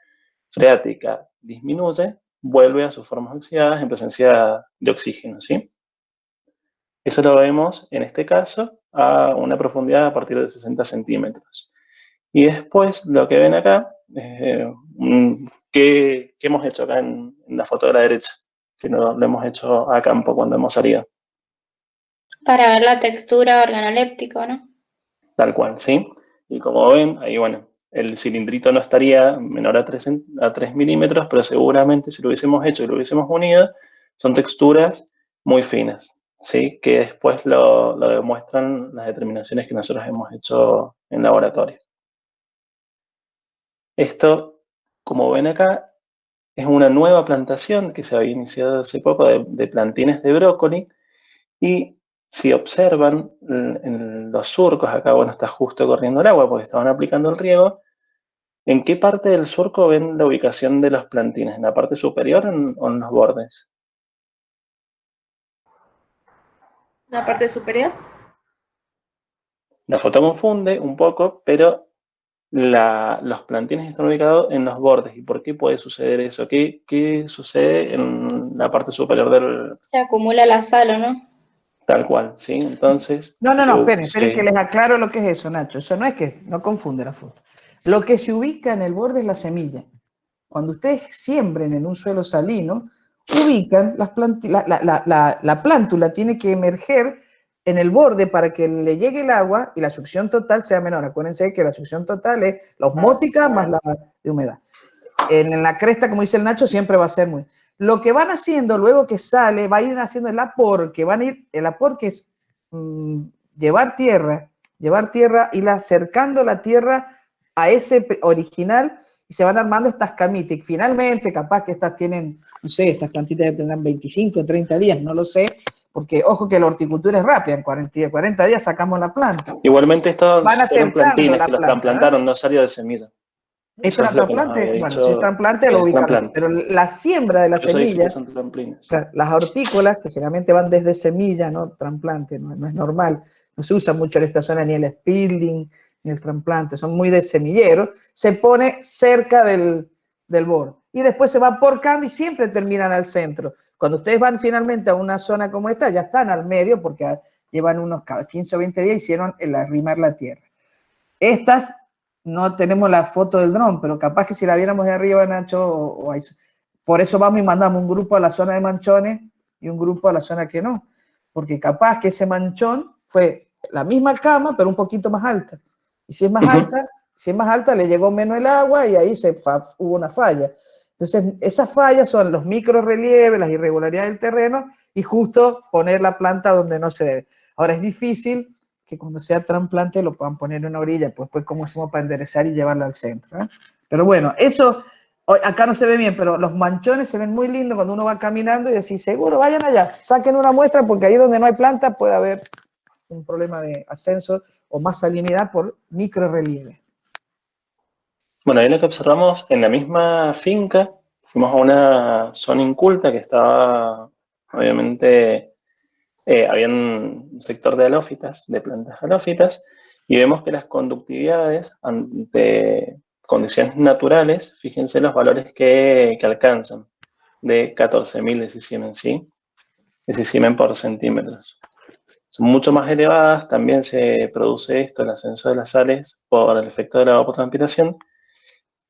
freática disminuye, vuelve a sus formas oxidadas en presencia de oxígeno, ¿sí? Eso lo vemos, en este caso, a una profundidad a partir de 60 centímetros. Y después, lo que ven acá, ¿qué hemos hecho acá en la foto de la derecha? Que no lo hemos hecho a campo cuando hemos salido. Para ver la textura organoléptica, ¿no? Tal cual, ¿sí? Y como ven, ahí, bueno, el cilindrito no estaría menor a 3 milímetros, pero seguramente si lo hubiésemos hecho y lo hubiésemos unido, son texturas muy finas, ¿sí? Que después lo demuestran las determinaciones que nosotros hemos hecho en laboratorio. Esto, como ven acá, es una nueva plantación que se había iniciado hace poco de plantines de brócoli, y si observan en los surcos, acá bueno, está justo corriendo el agua porque estaban aplicando el riego. ¿En qué parte del surco ven la ubicación de los plantines? ¿En la parte superior o en los bordes? ¿La parte superior? La foto confunde un poco, pero los plantines están ubicados en los bordes. ¿Y por qué puede suceder eso? ¿Qué sucede en la parte superior del...? Se acumula la sal, ¿o no? Tal cual, ¿sí? Entonces... No, esperen que les aclaro lo que es eso, Nacho. Eso no es que, no confunde la foto. Lo que se ubica en el borde es la semilla. Cuando ustedes siembren en un suelo salino, ubican la plántula tiene que emerger en el borde para que le llegue el agua y la succión total sea menor. Acuérdense que la succión total es la osmótica más la de humedad. En la cresta, como dice el Nacho, siempre va a ser muy. Lo que van haciendo luego que sale, va a ir haciendo el apor, el apor que es llevar tierra, ir acercando la tierra a ese original y se van armando estas camitas. Y finalmente, capaz que estas tienen, no sé, estas plantitas ya tendrán 25, 30 días, no lo sé, porque ojo que la horticultura es rápida, en 40 días sacamos la planta. Igualmente estos Van eran asentando plantines la que los planta, trasplantaron, no salió de semilla. ¿es Eso es lo que nos había trasplante? Bueno, dicho, si es trasplante lo es ubicamos, trasplante. pero la siembra de la Por eso dice que semilla, son tramplines. o sea, las hortícolas, que generalmente van desde semilla, no trasplante, no es normal, no se usa mucho en esta zona ni el spilding ni el trasplante, son muy de semillero, se pone cerca del borde y después se va porcando y siempre terminan al centro. Cuando ustedes van finalmente a una zona como esta, ya están al medio porque llevan unos cada 15 o 20 días hicieron el arrimar la tierra. Estas no tenemos la foto del dron, pero capaz que si la viéramos de arriba, Nacho, por eso vamos y mandamos un grupo a la zona de manchones y un grupo a la zona que no, porque capaz que ese manchón fue la misma cama, pero un poquito más alta. Y si es más alta, le llegó menos el agua y ahí hubo una falla. Entonces, esas fallas son los microrelieves, las irregularidades del terreno y justo poner la planta donde no se debe. Ahora, es difícil que cuando sea trasplante lo puedan poner en una orilla, pues cómo hacemos para enderezar y llevarla al centro, ¿eh? Pero bueno, eso acá no se ve bien, pero los manchones se ven muy lindos cuando uno va caminando y decís, seguro, vayan allá, saquen una muestra porque ahí donde no hay planta puede haber un problema de ascenso o más salinidad por microrelieve. Bueno, ahí lo que observamos en la misma finca, fuimos a una zona inculta que estaba, obviamente, había un sector de halófitas, de plantas halófitas, y vemos que las conductividades ante condiciones naturales, fíjense los valores que alcanzan, de 14.000 decisimen, ¿sí? Decisimen por centímetros. Son mucho más elevadas, también se produce esto, el ascenso de las sales, por el efecto de la evapotranspiración,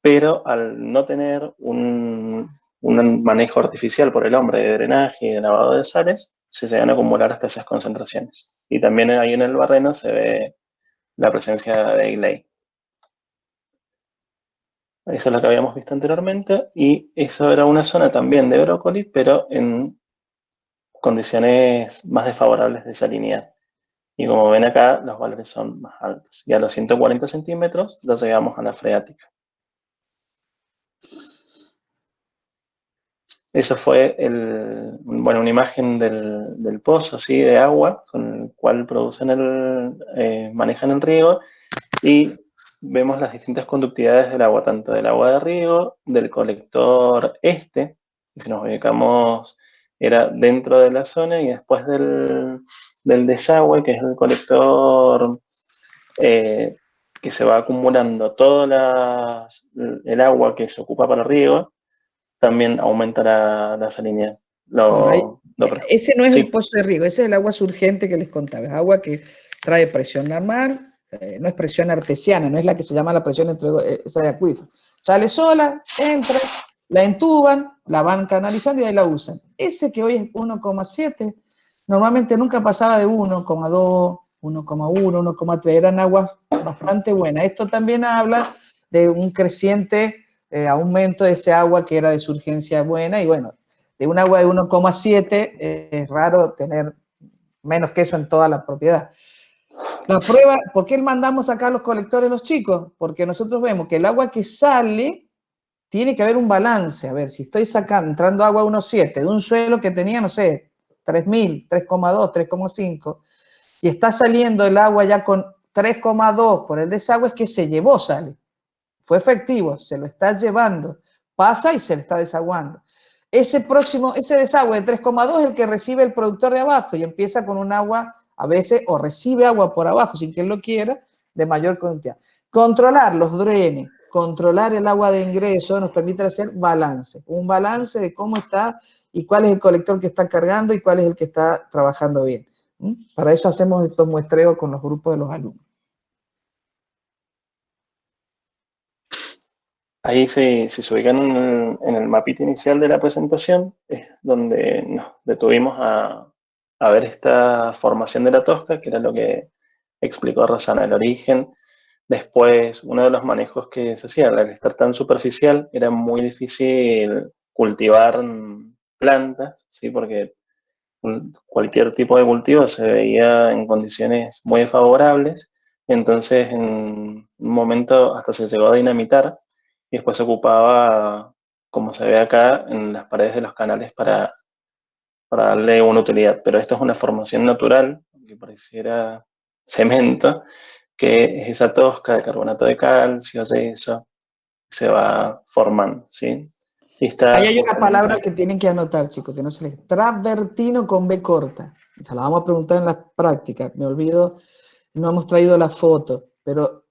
pero al no tener un manejo artificial por el hombre de drenaje y de lavado de sales, se llegan a acumular hasta esas concentraciones. Y también ahí en el barreno se ve la presencia de Iglay. Eso es lo que habíamos visto anteriormente, y eso era una zona también de brócoli, pero en condiciones más desfavorables de salinidad. Y como ven acá, los valores son más altos. Y a los 140 centímetros ya llegamos a la freática. Eso fue una imagen del pozo, ¿sí? De agua con el cual manejan el riego, y vemos las distintas conductividades del agua, tanto del agua de riego, del colector este, y si nos ubicamos era dentro de la zona, y después del desagüe, que es el colector que se va acumulando todo el agua que se ocupa para riego, también aumenta la salinidad. Ese no es Sí. un pozo de riego, ese es el agua surgente que les contaba, es agua que trae presión normal, no es presión artesiana, no es la que se llama la presión esa de acuífero. Sale sola, entra, la entuban, la van canalizando y ahí la usan. Ese que hoy es 1,7, normalmente nunca pasaba de 1,2, 1,1, 1,3, eran aguas bastante buenas. Esto también habla de un creciente aumento de ese agua que era de surgencia buena, y bueno, de un agua de 1,7 es raro tener menos que eso en toda la propiedad. La prueba, ¿por qué mandamos acá los colectores los chicos? Porque nosotros vemos que el agua que sale tiene que haber un balance. A ver, si estoy entrando agua a 1,7 de un suelo que tenía, no sé, 3.000, 3,2, 3,5, y está saliendo el agua ya con 3,2 por el desagüe, es que se llevó sale. Fue efectivo, se lo está llevando, pasa y se le está desaguando. Ese desagüe de 3,2 es el que recibe el productor de abajo y empieza con un agua, a veces, o recibe agua por abajo sin que él lo quiera, de mayor cantidad. Controlar los drenes, controlar el agua de ingreso nos permite hacer balance, un balance de cómo está y cuál es el colector que está cargando y cuál es el que está trabajando bien. Para eso hacemos estos muestreos con los grupos de los alumnos. Ahí si se ubican en el mapita inicial de la presentación, es donde nos detuvimos a ver esta formación de la Tosca, que era lo que explicó Rosana, el origen. Después, uno de los manejos que se hacía, al estar tan superficial, era muy difícil cultivar plantas, ¿sí? Porque cualquier tipo de cultivo se veía en condiciones muy favorables. Entonces, en un momento hasta se llegó a dinamitar y después se ocupaba, como se ve acá, en las paredes de los canales para darle una utilidad. Pero esto es una formación natural, que pareciera cemento, que es esa tosca de carbonato de calcio, yeso, se va formando, ¿sí? Y está Ahí hay una justamente... palabra que tienen que anotar, chicos, que no se les... Travertino con B corta. Se la vamos a preguntar en la práctica. Me olvido, no hemos traído la foto, pero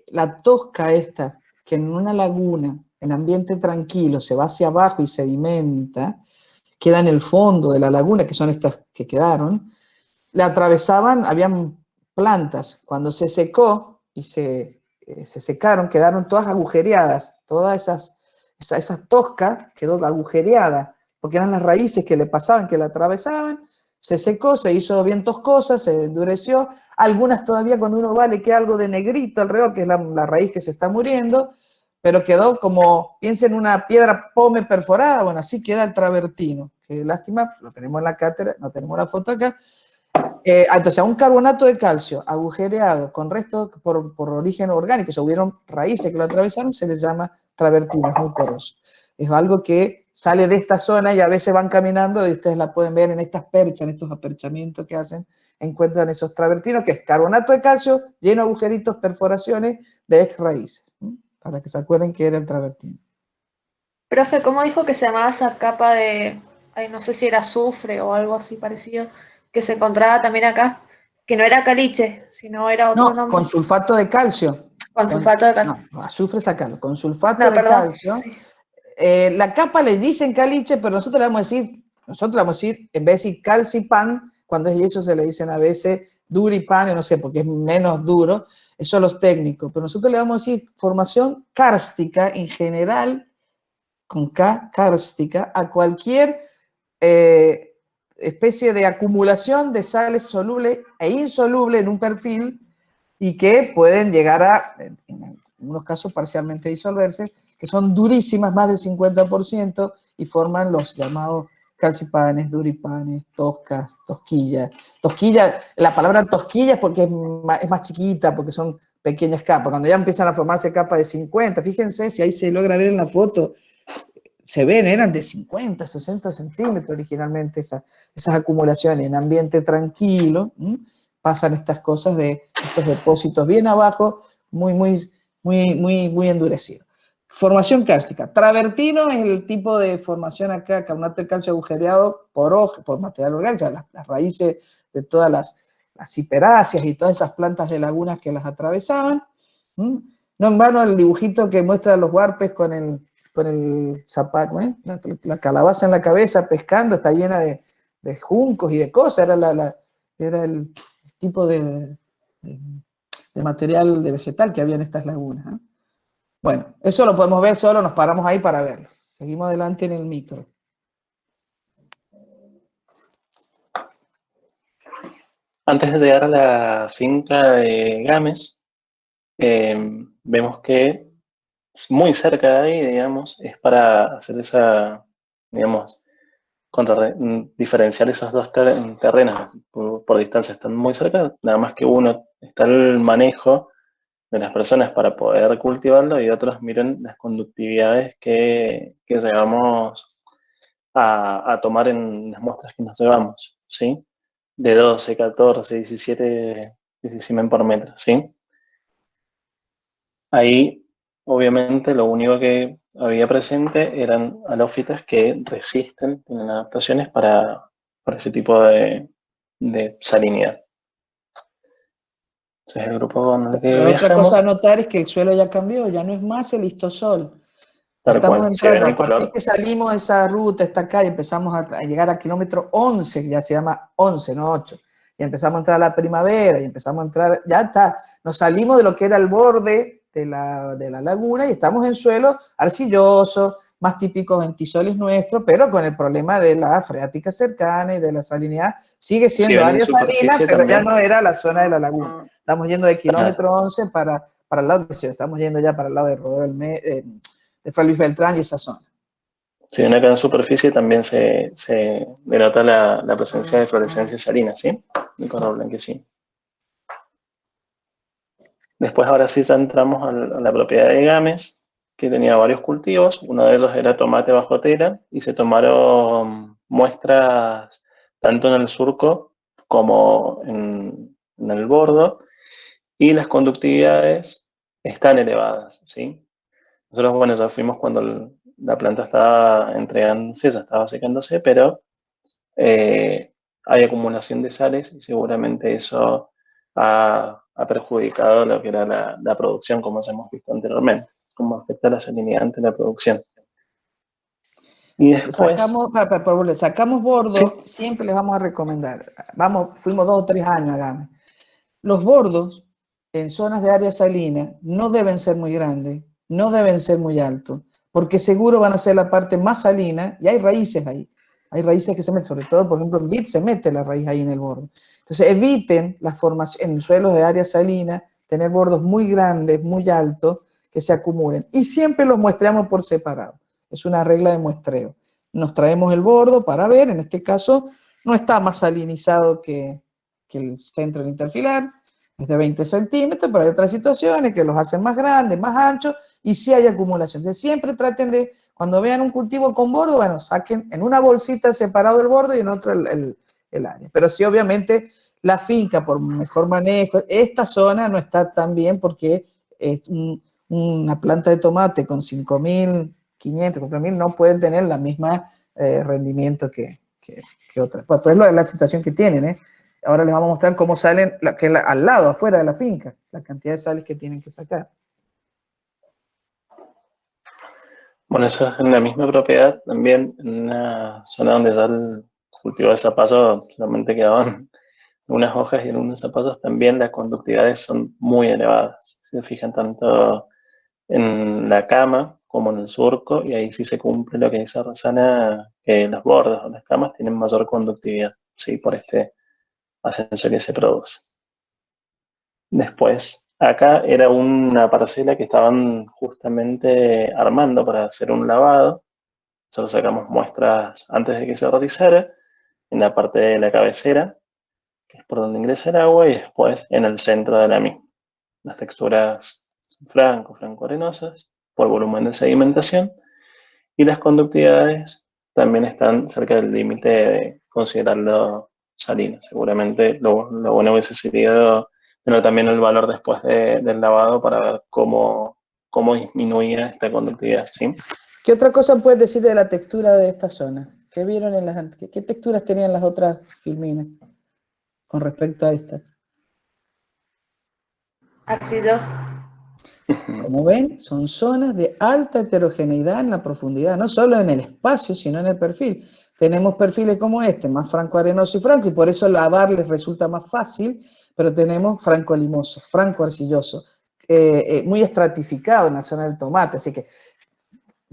la tosca esta, que en una laguna, en ambiente tranquilo, se va hacia abajo y sedimenta, queda en el fondo de la laguna, que son estas que quedaron, la atravesaban, habían plantas. Cuando se secó y se secaron, quedaron todas agujereadas, todas esa tosca quedó agujereada, porque eran las raíces que le pasaban, que la atravesaban, se secó, se hizo bien toscosa, se endureció, algunas todavía cuando uno va le queda algo de negrito alrededor, que es la raíz que se está muriendo, pero quedó como, piensen en una piedra pome perforada, bueno, así queda el travertino, que lástima, lo tenemos en la cátedra, no tenemos la foto acá. Entonces, a un carbonato de calcio agujereado con restos por origen orgánico, o sea, hubieron raíces que lo atravesaron, se les llama travertino, es muy poroso. Es algo que sale de esta zona y a veces van caminando, y ustedes la pueden ver en estas perchas, en estos aperchamientos que hacen, encuentran esos travertinos, que es carbonato de calcio, lleno de agujeritos, perforaciones de ex raíces, ¿sí? Para que se acuerden que era el travertino. Profe, ¿cómo dijo que se llamaba esa capa de, ay, no sé si era azufre o algo así parecido, que se encontraba también acá? Que no era caliche, sino era otro No, con nombre. sulfato de calcio. Con sulfato de calcio. No, azufre sacarlo. Con sulfato No, de perdón. calcio. Sí. La capa le dicen caliche, pero nosotros le vamos a decir, en vez de decir calcipan, cuando es yeso se le dicen a veces duripan, no sé, porque es menos duro, eso los técnicos, pero nosotros le vamos a decir formación kárstica en general, con K, kárstica, a cualquier especie de acumulación de sales solubles e insolubles en un perfil y que pueden llegar a, en algunos casos, parcialmente disolverse, que son durísimas, más del 50%, y forman los llamados calcipanes, duripanes, toscas, tosquillas. Tosquilla, la palabra tosquilla es porque es más chiquita, porque son pequeñas capas. Cuando ya empiezan a formarse capas de 50, fíjense si ahí se logra ver en la foto, se ven, eran de 50, 60 centímetros originalmente esas acumulaciones. En ambiente tranquilo, pasan estas cosas de estos depósitos bien abajo, muy endurecidos. Formación kárstica. Travertino es el tipo de formación acá, carbonato de calcio agujereado por material orgánico, las raíces de todas las hiperáceas y todas esas plantas de lagunas que las atravesaban. No en vano el dibujito que muestra los huarpes con el zapato, ¿eh? La calabaza en la cabeza pescando, está llena de juncos y de cosas, era el tipo de material de vegetal que había en estas lagunas, ¿eh? Bueno, eso lo podemos ver solo, nos paramos ahí para verlo. Seguimos adelante en el micro. Antes de llegar a la finca de Gámez, vemos que muy cerca de ahí, digamos, es para hacer esa, digamos, diferenciar esos dos terrenos por distancia, están muy cerca, nada más que uno está el manejo de las personas para poder cultivarlo y otros miren las conductividades que llegamos a tomar en las muestras que nos llevamos, ¿sí? De 12, 14, 17 decimen por metro, ¿sí? Ahí, obviamente, lo único que había presente eran halófitas que resisten, tienen adaptaciones para ese tipo de salinidad. Ese es el grupo con el que Pero otra cosa a viajamos, notar es que el suelo ya cambió, ya no es más el histosol. tal Estamos cual. Si ven entrando, el a partir color, que salimos de esa ruta, esta calle, empezamos a llegar al kilómetro 11, que ya se llama 11, no 8. Y empezamos a entrar a la primavera, y empezamos a entrar, ya está, nos salimos de lo que era el borde de la laguna, y estamos en suelo arcilloso, más típicos en Tisolis nuestro, pero con el problema de la freática cercana y de la salinidad. Sigue Si siendo ven en área salina, superficie pero ya también. no era la zona de la laguna. Estamos yendo de kilómetro Ah, 11 para el lado que estamos yendo ya para el lado de Rodeo de Fray Luis Beltrán y esa zona. si ven acá en superficie también se denota la presencia de fluorescencia salina, ¿sí? De color blanquecino. Después ahora sí ya entramos a la propiedad de Games, que tenía varios cultivos. Uno de ellos era tomate bajo tela y se tomaron muestras tanto en el surco como en el bordo, y las conductividades están elevadas, ¿sí? Nosotros, bueno, ya fuimos cuando la planta estaba entregándose, ya estaba secándose, pero hay acumulación de sales y seguramente eso ha perjudicado lo que era la producción, como hemos visto anteriormente, cómo afecta la salinidad ante la producción. Y después, Sacamos sí, bordos, siempre les vamos a recomendar. Fuimos 2 o 3 años a Games. Los bordos en zonas de área salina no deben ser muy grandes, no deben ser muy altos, porque seguro van a ser la parte más salina y hay raíces ahí. Hay raíces que se meten, sobre todo, por ejemplo, en vid se mete la raíz ahí en el bordo. Entonces, eviten las formaciones en suelos de área salina, tener bordos muy grandes, muy altos, que se acumulen. Y siempre los muestreamos por separado. Es una regla de muestreo. Nos traemos el bordo para ver, en este caso, no está más salinizado que el centro del interfilar, es de 20 centímetros, pero hay otras situaciones que los hacen más grandes, más anchos, y sí hay acumulación. Entonces, siempre traten de, cuando vean un cultivo con bordo, bueno, saquen en una bolsita separado el bordo y en otro el área. Pero sí, obviamente, la finca, por mejor manejo, esta zona no está tan bien porque es una planta de tomate con 5.500, 4.000, no pueden tener la misma rendimiento que otra. Pues es lo de la situación que tienen, ¿eh? Ahora les vamos a mostrar cómo salen al lado, afuera de la finca, la cantidad de sales que tienen que sacar. bueno, eso es en la misma propiedad, también en una zona donde ya el cultivo de zapallo solamente quedaban unas hojas, y en unos zapatos también las conductividades son muy elevadas. Si se fijan tanto en la cama como en el surco, y ahí sí se cumple lo que dice Rosana, que los bordes o las camas tienen mayor conductividad, ¿sí? Por este ascenso que se produce. Después, acá era una parcela que estaban justamente armando para hacer un lavado. Solo sacamos muestras antes de que se realizara, en la parte de la cabecera, que es por donde ingresa el agua, y después en el centro de la misma. Las texturas son franco-arenosas, por volumen de sedimentación, y las conductividades también están cerca del límite de considerarlo salino. Seguramente lo bueno hubiese sido tener también el valor después del lavado para ver cómo disminuía esta conductividad, ¿sí? ¿Qué otra cosa puedes decir de la textura de esta zona? ¿Qué vieron qué texturas tenían las otras filminas con respecto a esta? Arcilloso. Como ven, son zonas de alta heterogeneidad en la profundidad, no solo en el espacio, sino en el perfil. Tenemos perfiles como este, más franco-arenoso y franco, y por eso lavar les resulta más fácil, pero tenemos franco-limoso, franco-arcilloso, muy estratificado en la zona del tomate, así que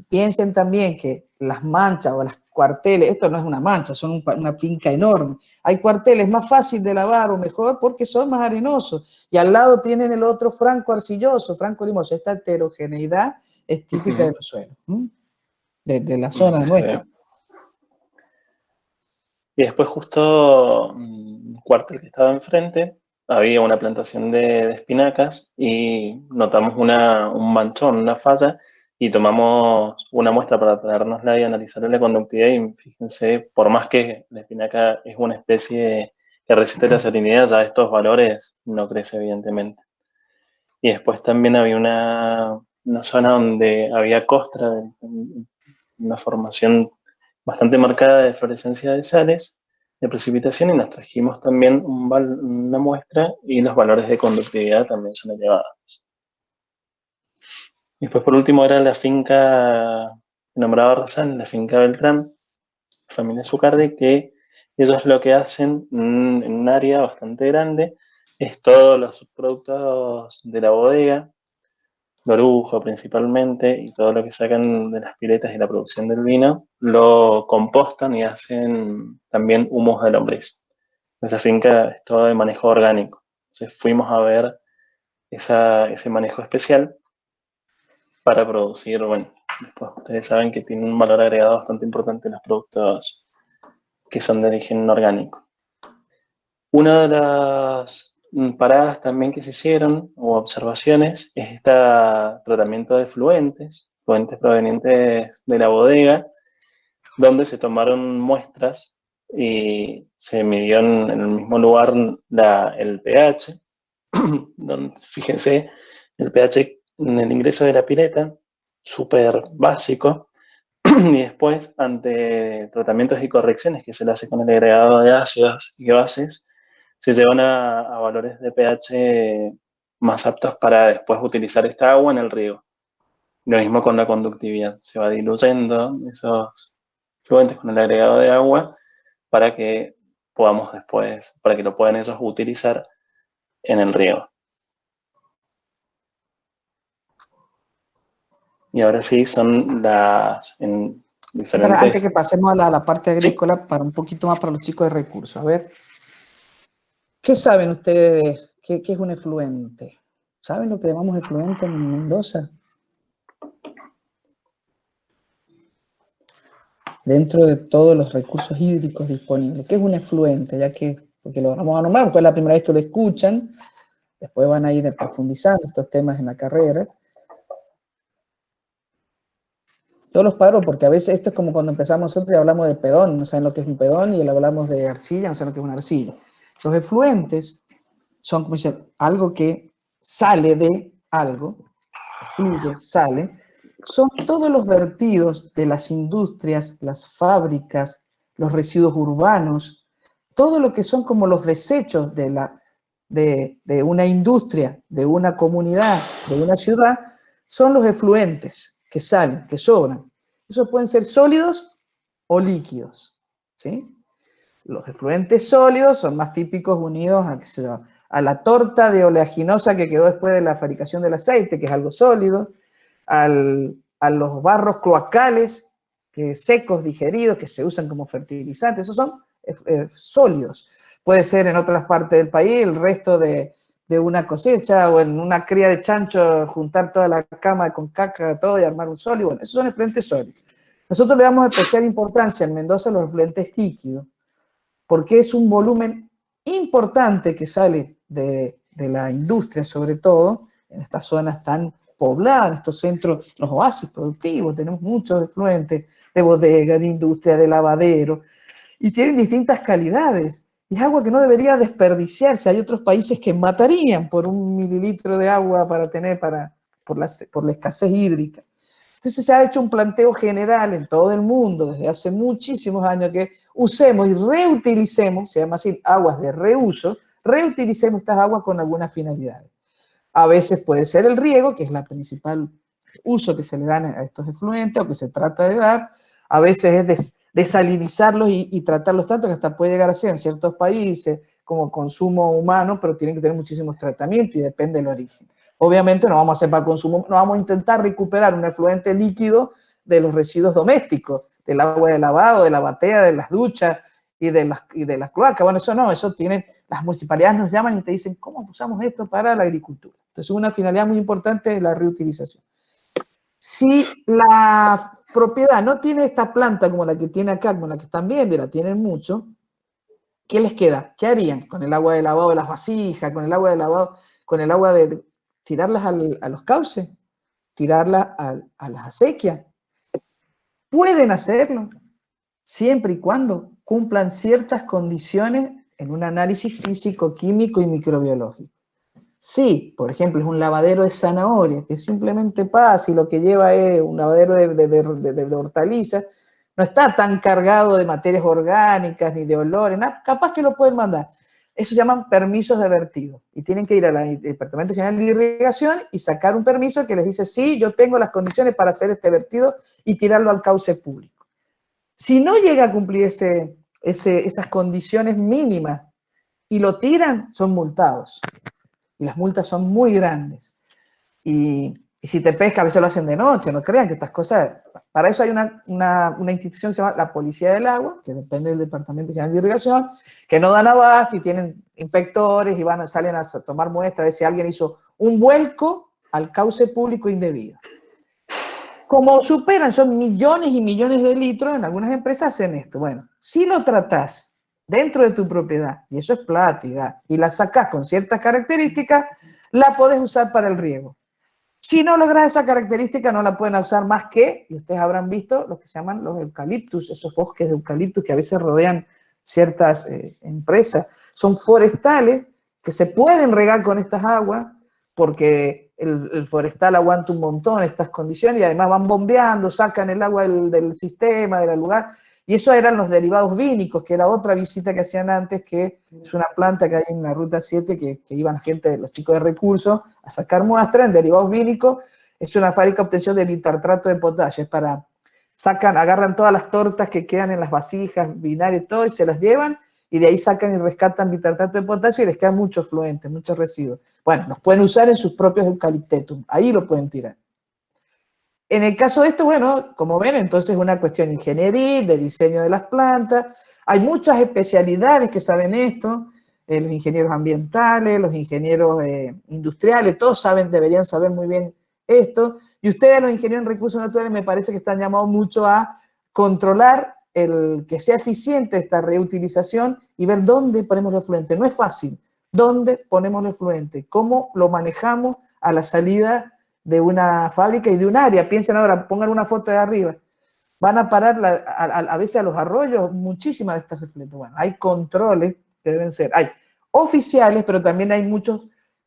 piensen también que las manchas o las cuarteles, esto no es una mancha, son una finca enorme. Hay cuarteles más fáciles de lavar o mejor porque son más arenosos. Y al lado tienen el otro franco arcilloso, franco limoso. Esta heterogeneidad es típica de los suelos, de la zona nuestra. Y después justo el cuartel que estaba enfrente, había una plantación de espinacas y notamos un manchón, una falla, y tomamos una muestra para traérnosla y analizar la conductividad, y fíjense, por más que la espinaca es una especie que resiste la salinidad, ya estos valores no crece evidentemente. Y después también había una zona donde había costra, una formación bastante marcada de fluorescencia de sales, de precipitación, y nos trajimos también una muestra, y los valores de conductividad también son elevados. Y después, por último, era la finca que nombraba Rosana, la finca Beltrán, familia Zucardi, que ellos lo que hacen en un área bastante grande es todos los subproductos de la bodega, de orujo principalmente, y todo lo que sacan de las piletas y la producción del vino, lo compostan y hacen también humos de lombriz. Esa finca es todo de manejo orgánico. Entonces fuimos a ver ese manejo especial para producir, bueno, después ustedes saben que tiene un valor agregado bastante importante en los productos que son de origen orgánico. Una de las paradas también que se hicieron, o observaciones, es este tratamiento de fluentes provenientes de la bodega, donde se tomaron muestras y se midió en el mismo lugar el pH, donde, fíjense, el pH en el ingreso de la pileta, súper básico, y después, ante tratamientos y correcciones que se le hace con el agregado de ácidos y bases, se llevan a valores de pH más aptos para después utilizar esta agua en el riego. Lo mismo con la conductividad, se va diluyendo esos fluentes con el agregado de agua para que podamos después, para que lo puedan ellos utilizar en el riego. Y ahora sí son en diferentes... Antes que pasemos a la parte agrícola, sí, para un poquito más para los chicos de recursos. A ver, ¿qué saben ustedes qué es un efluente? ¿Saben lo que llamamos efluente en Mendoza? Dentro de todos los recursos hídricos disponibles. ¿Qué es un efluente? Porque lo vamos a nombrar, porque es la primera vez que lo escuchan, después van a ir profundizando estos temas en la carrera. Yo los paro porque a veces esto es como cuando empezamos nosotros y hablamos de pedón, no saben lo que es un pedón, y hablamos de arcilla, no saben lo que es una arcilla. Los efluentes son, como dicen, algo que sale de algo, fluye, sale, son todos los vertidos de las industrias, las fábricas, los residuos urbanos, todo lo que son como los desechos de una industria, de una comunidad, de una ciudad, son los efluentes que salen, que sobran. Esos pueden ser sólidos o líquidos, ¿sí? Los efluentes sólidos son más típicos unidos a la torta de oleaginosa que quedó después de la fabricación del aceite, que es algo sólido, a los barros cloacales secos, digeridos, que se usan como fertilizantes. Esos son sólidos. Puede ser en otras partes del país el resto de una cosecha o en una cría de chancho, juntar toda la cama con caca, todo y armar un sólido. Bueno, esos son efluentes sólidos. Nosotros le damos especial importancia en Mendoza a los efluentes líquidos, porque es un volumen importante que sale de la industria, sobre todo, en estas zonas tan pobladas, estos centros, los oasis productivos, tenemos muchos efluentes de bodega, de industria, de lavadero, y tienen distintas calidades. Y es agua que no debería desperdiciarse. Hay otros países que matarían por 1 mililitro de agua por la escasez hídrica. Entonces se ha hecho un planteo general en todo el mundo desde hace muchísimos años que usemos y reutilicemos, se llama así, aguas de reuso, reutilicemos estas aguas con algunas finalidades. A veces puede ser el riego, que es la principal uso que se le dan a estos efluentes o que se trata de dar. A veces es desalinizarlos y tratarlos tanto que hasta puede llegar a ser en ciertos países como consumo humano, pero tienen que tener muchísimos tratamientos y depende del origen. Obviamente no vamos a hacer para consumo, no vamos a intentar recuperar un efluente líquido de los residuos domésticos, del agua de lavado, de la batea, de las duchas y de las cloacas. Bueno, eso no, eso tienen, las municipalidades nos llaman y te dicen, ¿cómo usamos esto para la agricultura? Entonces una finalidad muy importante es la reutilización. Si la propiedad no tiene esta planta como la que tiene acá, como la que están viendo y la tienen mucho, ¿qué les queda? ¿Qué harían con el agua de lavado de las vasijas, con el agua de lavado, con el agua de tirarlas a los cauces, tirarlas a las acequias? Pueden hacerlo, siempre y cuando cumplan ciertas condiciones en un análisis físico, químico y microbiológico. Sí, por ejemplo, es un lavadero de zanahoria, que simplemente pasa y lo que lleva es un lavadero de hortalizas, no está tan cargado de materias orgánicas ni de olores, nada, capaz que lo pueden mandar. Eso se llaman permisos de vertido y tienen que ir al Departamento General de Irrigación y sacar un permiso que les dice, sí, yo tengo las condiciones para hacer este vertido y tirarlo al cauce público. Si no llega a cumplir esas condiciones mínimas y lo tiran, son multados. Y las multas son muy grandes. Y Y si te pesca, a veces lo hacen de noche, no crean que estas cosas... Para eso hay una institución que se llama la Policía del Agua, que depende del Departamento General de Irrigación, que no dan abasto y tienen inspectores y salen a tomar muestras de si alguien hizo un vuelco al cauce público indebido. Como superan, son millones y millones de litros, en algunas empresas hacen esto. Bueno, si lo tratás dentro de tu propiedad, y eso es plática, y la sacás con ciertas características, la podés usar para el riego. Si no logras esa característica, no la pueden usar más que, y ustedes habrán visto, lo que se llaman los eucaliptus, esos bosques de eucaliptus que a veces rodean ciertas empresas. Son forestales que se pueden regar con estas aguas, porque el forestal aguanta un montón estas condiciones, y además van bombeando, sacan el agua del sistema, del lugar, y eso eran los derivados vínicos, que era otra visita que hacían antes, que es una planta que hay en la Ruta 7, que iban gente, los chicos de recursos, a sacar muestras en derivados vínicos. Es una fábrica de obtención de bitartrato de potasio, es para, agarran todas las tortas que quedan en las vasijas, vinagre y todo, y se las llevan, y de ahí sacan y rescatan bitartrato de potasio, y les quedan muchos fluentes, muchos residuos. Bueno, los pueden usar en sus propios eucaliptetum, ahí lo pueden tirar. En el caso de esto, bueno, como ven, entonces es una cuestión ingenieril, de diseño de las plantas. Hay muchas especialidades que saben esto, los ingenieros ambientales, los ingenieros industriales, todos deberían saber muy bien esto. Y ustedes, los ingenieros en recursos naturales, me parece que están llamados mucho a controlar que sea eficiente esta reutilización y ver dónde ponemos los efluentes. No es fácil. ¿Dónde ponemos los efluentes? ¿Cómo lo manejamos a la salida de una fábrica y de un área? Piensen ahora, pongan una foto de arriba. Van a parar a veces a los arroyos muchísimas de estas efluentes. Bueno, hay controles que deben ser, hay oficiales, pero también hay muchos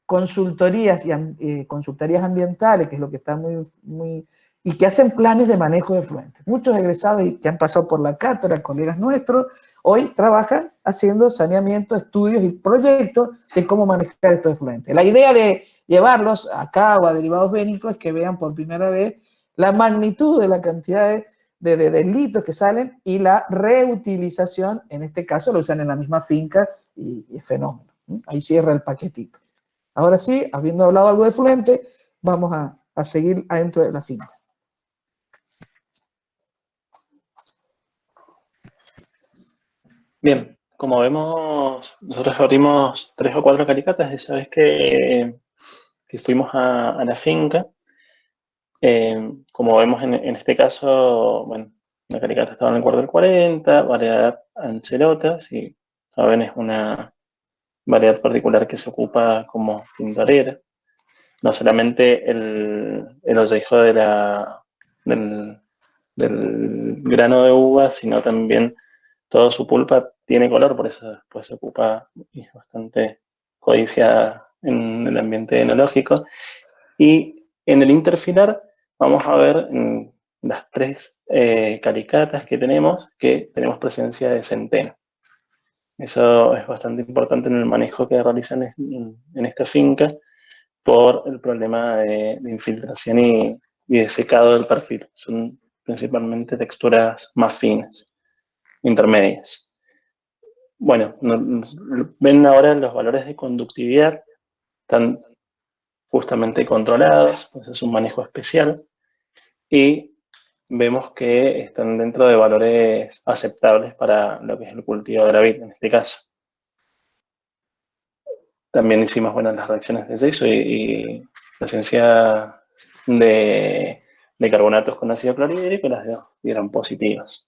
consultorías y consultorías ambientales, que es lo que está muy, y que hacen planes de manejo de efluentes. Muchos egresados que han pasado por la cátedra, colegas nuestros, hoy trabajan haciendo saneamiento, estudios y proyectos de cómo manejar estos efluentes. La idea de llevarlos a cabo a derivados bénicos es que vean por primera vez la magnitud de la cantidad de litros que salen y la reutilización, en este caso lo usan en la misma finca y es fenómeno. Ahí cierra el paquetito. Ahora sí, habiendo hablado algo de efluente, vamos a seguir adentro de la finca. Bien, como vemos, nosotros abrimos 3 o 4 calicatas esa vez que fuimos a la finca. Como vemos en este caso, bueno, la calicata estaba en el cuartel 40, variedad ancelotas, y saben, es una variedad particular que se ocupa como tintorera. No solamente el ollejo del grano de uva, sino también toda su pulpa tiene color, por eso después se ocupa y es bastante codiciada en el ambiente enológico. Y en el interfilar vamos a ver las 3 calicatas que tenemos presencia de centeno. Eso es bastante importante en el manejo que realizan en esta finca por el problema de infiltración y de secado del perfil. Son principalmente texturas más finas, intermedias. Bueno, ven ahora los valores de conductividad, están justamente controlados, pues es un manejo especial, y vemos que están dentro de valores aceptables para lo que es el cultivo de la vid en este caso. También hicimos las reacciones de sexo y presencia de carbonatos con ácido clorhídrico, las dieron positivas.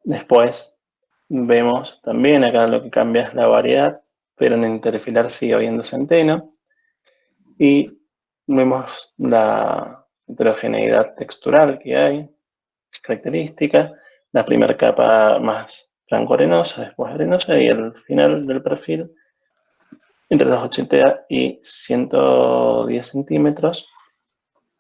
Después vemos también acá lo que cambia es la variedad, pero en el interfilar sigue habiendo centeno, y vemos la heterogeneidad textural que hay, característica, la primera capa más blanco-arenosa, después arenosa, y el final del perfil entre los 80 y 110 centímetros,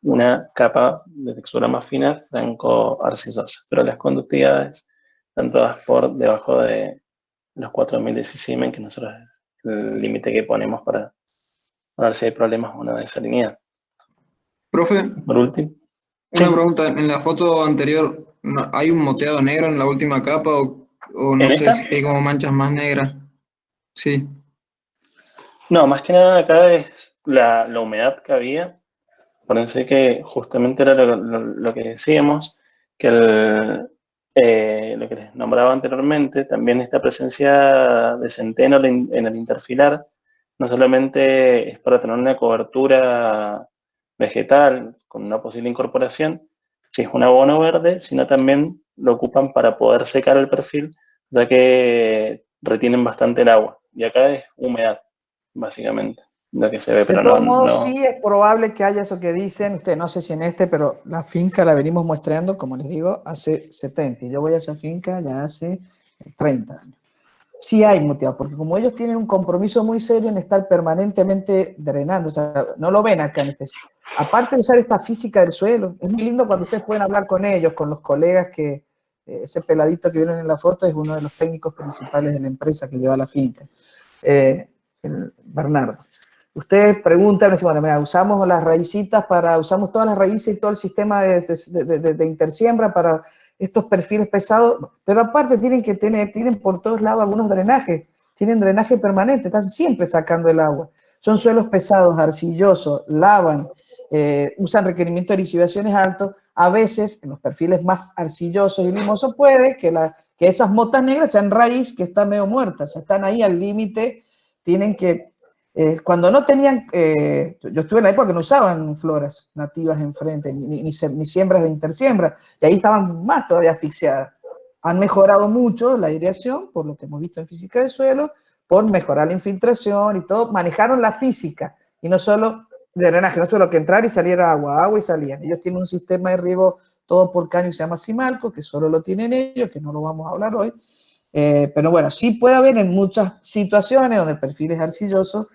una capa de textura más fina, franco-arcillosa, pero las conductividades están todas por debajo de los 4000 de Siemens, que nosotros es el límite que ponemos para ver si hay problemas o no de salinidad. Profe, Por último. una pregunta, en la foto anterior, ¿hay un moteado negro en la última capa o no ¿En sé esta? si hay como manchas más negras? Sí. No, más que nada acá es la humedad que había, parece que justamente era lo que decíamos, que lo que les nombraba anteriormente, también esta presencia de centeno en el interfilar, no solamente es para tener una cobertura vegetal con una posible incorporación, si es un abono verde, sino también lo ocupan para poder secar el perfil, ya que retienen bastante el agua. Y acá es humedad, básicamente, lo que se ve, De pero todos modos, no. sí es probable que haya eso que dicen, usted no sé si en pero la finca la venimos muestreando, como les digo, hace 70, y yo voy a esa finca ya hace 30 años. Sí hay motivo, porque como ellos tienen un compromiso muy serio en estar permanentemente drenando, o sea, no lo ven acá en aparte de usar esta física del suelo, es muy lindo cuando ustedes pueden hablar con ellos, con los colegas que, ese peladito que vieron en la foto es uno de los técnicos principales de la empresa que lleva la finca, Bernardo. Ustedes preguntan, bueno, mira, usamos las raícitas usamos todas las raíces y todo el sistema de intersiembra para estos perfiles pesados, pero aparte tienen por todos lados algunos drenajes, tienen drenaje permanente, están siempre sacando el agua. Son suelos pesados, arcillosos, lavan, usan requerimientos de lisivaciones altos, a veces en los perfiles más arcillosos y limosos puede que esas motas negras sean raíz que está medio muerta, o sea, están ahí al límite, tienen que cuando no tenían, yo estuve en la época que no usaban floras nativas enfrente, ni siembras de intersiembra, y ahí estaban más todavía asfixiadas. Han mejorado mucho la aireación, por lo que hemos visto en física del suelo, por mejorar la infiltración y todo, manejaron la física, y no solo de drenaje, no solo que entrar y saliera agua y salían. Ellos tienen un sistema de riego todo por caño que se llama Simalco, que solo lo tienen ellos, que no lo vamos a hablar hoy, pero bueno, sí puede haber en muchas situaciones donde el perfil es arcilloso,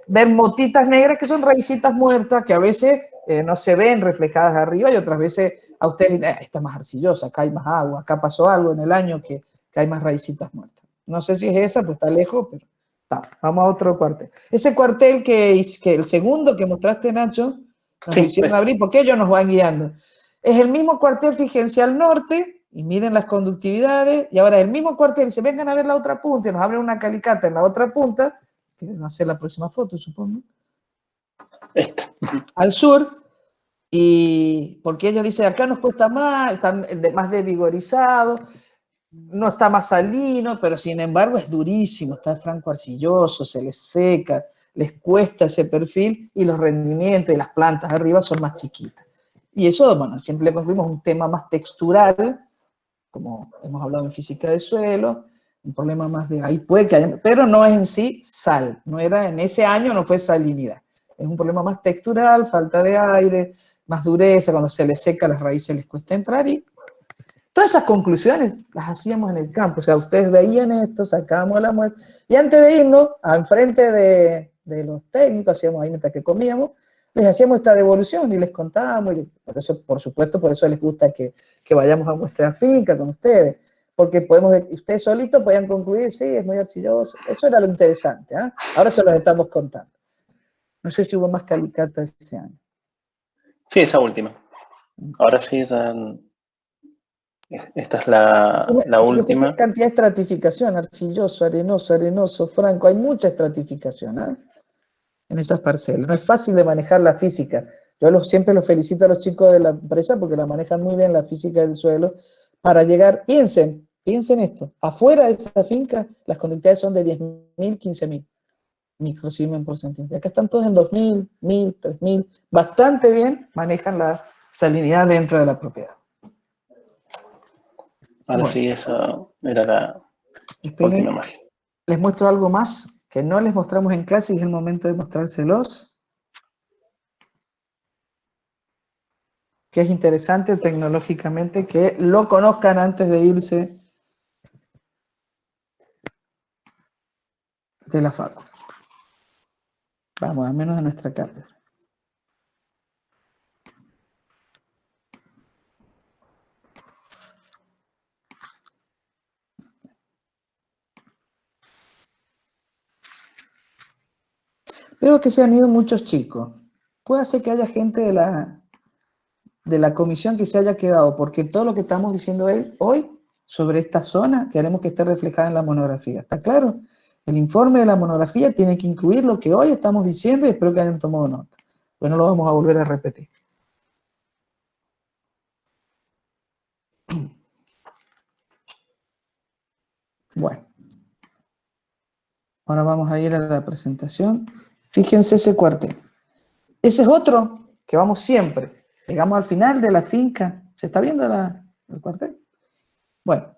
ver motitas negras que son raícitas muertas, que a veces no se ven reflejadas arriba y otras veces a ustedes dicen, está más arcillosa, acá hay más agua, acá pasó algo en el año que hay más raícitas muertas. No sé si es esa, pues está lejos, pero está. Vamos a otro cuartel. Ese cuartel que el segundo que mostraste, Nacho, nos lo hicieron abrir porque ellos nos van guiando. Es el mismo cuartel, fíjense, al norte, y miren las conductividades, y ahora el mismo cuartel, se vengan a ver la otra punta, y nos abren una calicata en la otra punta, que va a ser la próxima foto, supongo. Esta. Al sur, y porque ellos dicen, acá nos cuesta más, está más desvigorizado, no está más salino, pero sin embargo es durísimo, está franco arcilloso, se les seca, les cuesta ese perfil, y los rendimientos de las plantas arriba son más chiquitas. Y eso, bueno, siempre le concluimos un tema más textural, como hemos hablado en física de suelo, un problema más de ahí puede que haya, pero no es en sí sal, no era en ese año, no fue salinidad, es un problema más textural, falta de aire, más dureza, cuando se les seca las raíces les cuesta entrar, y todas esas conclusiones las hacíamos en el campo, o sea, ustedes veían esto, sacábamos la muestra, y antes de irnos, enfrente de los técnicos, hacíamos ahí mientras que comíamos, les hacíamos esta devolución y les contábamos, y por eso, por supuesto, por eso les gusta que vayamos a muestrear finca con ustedes, porque ustedes solitos podían concluir, sí, es muy arcilloso, eso era lo interesante, ¿eh? Ahora se los estamos contando. No sé si hubo más calicatas ese año. Sí, esa última. Ahora sí, esta es la última. Qué cantidad de estratificación, arcilloso, arenoso, franco, hay mucha estratificación, ¿eh? En esas parcelas. No es fácil de manejar la física. Yo siempre los felicito a los chicos de la empresa porque la manejan muy bien la física del suelo para llegar, piensen esto, afuera de esa finca las conductividades son de 10.000, 15.000 microsiemens por centímetro. Acá están todos en 2.000, 1.000, 3.000, bastante bien manejan la salinidad dentro de la propiedad. Ahora sí, esa era la última imagen. Les muestro algo más que no les mostramos en clase y es el momento de mostrárselos. Que es interesante tecnológicamente que lo conozcan antes de irse de la facu. Vamos, al menos de nuestra cátedra. Veo que se han ido muchos chicos. Puede ser que haya gente de la comisión que se haya quedado, porque todo lo que estamos diciendo hoy sobre esta zona queremos que esté reflejada en la monografía. ¿Está claro? El informe de la monografía tiene que incluir lo que hoy estamos diciendo y espero que hayan tomado nota. Pues no lo vamos a volver a repetir. Bueno, ahora vamos a ir a la presentación. Fíjense ese cuartel. Ese es otro que vamos siempre. Llegamos al final de la finca. ¿Se está viendo el cuartel? Bueno,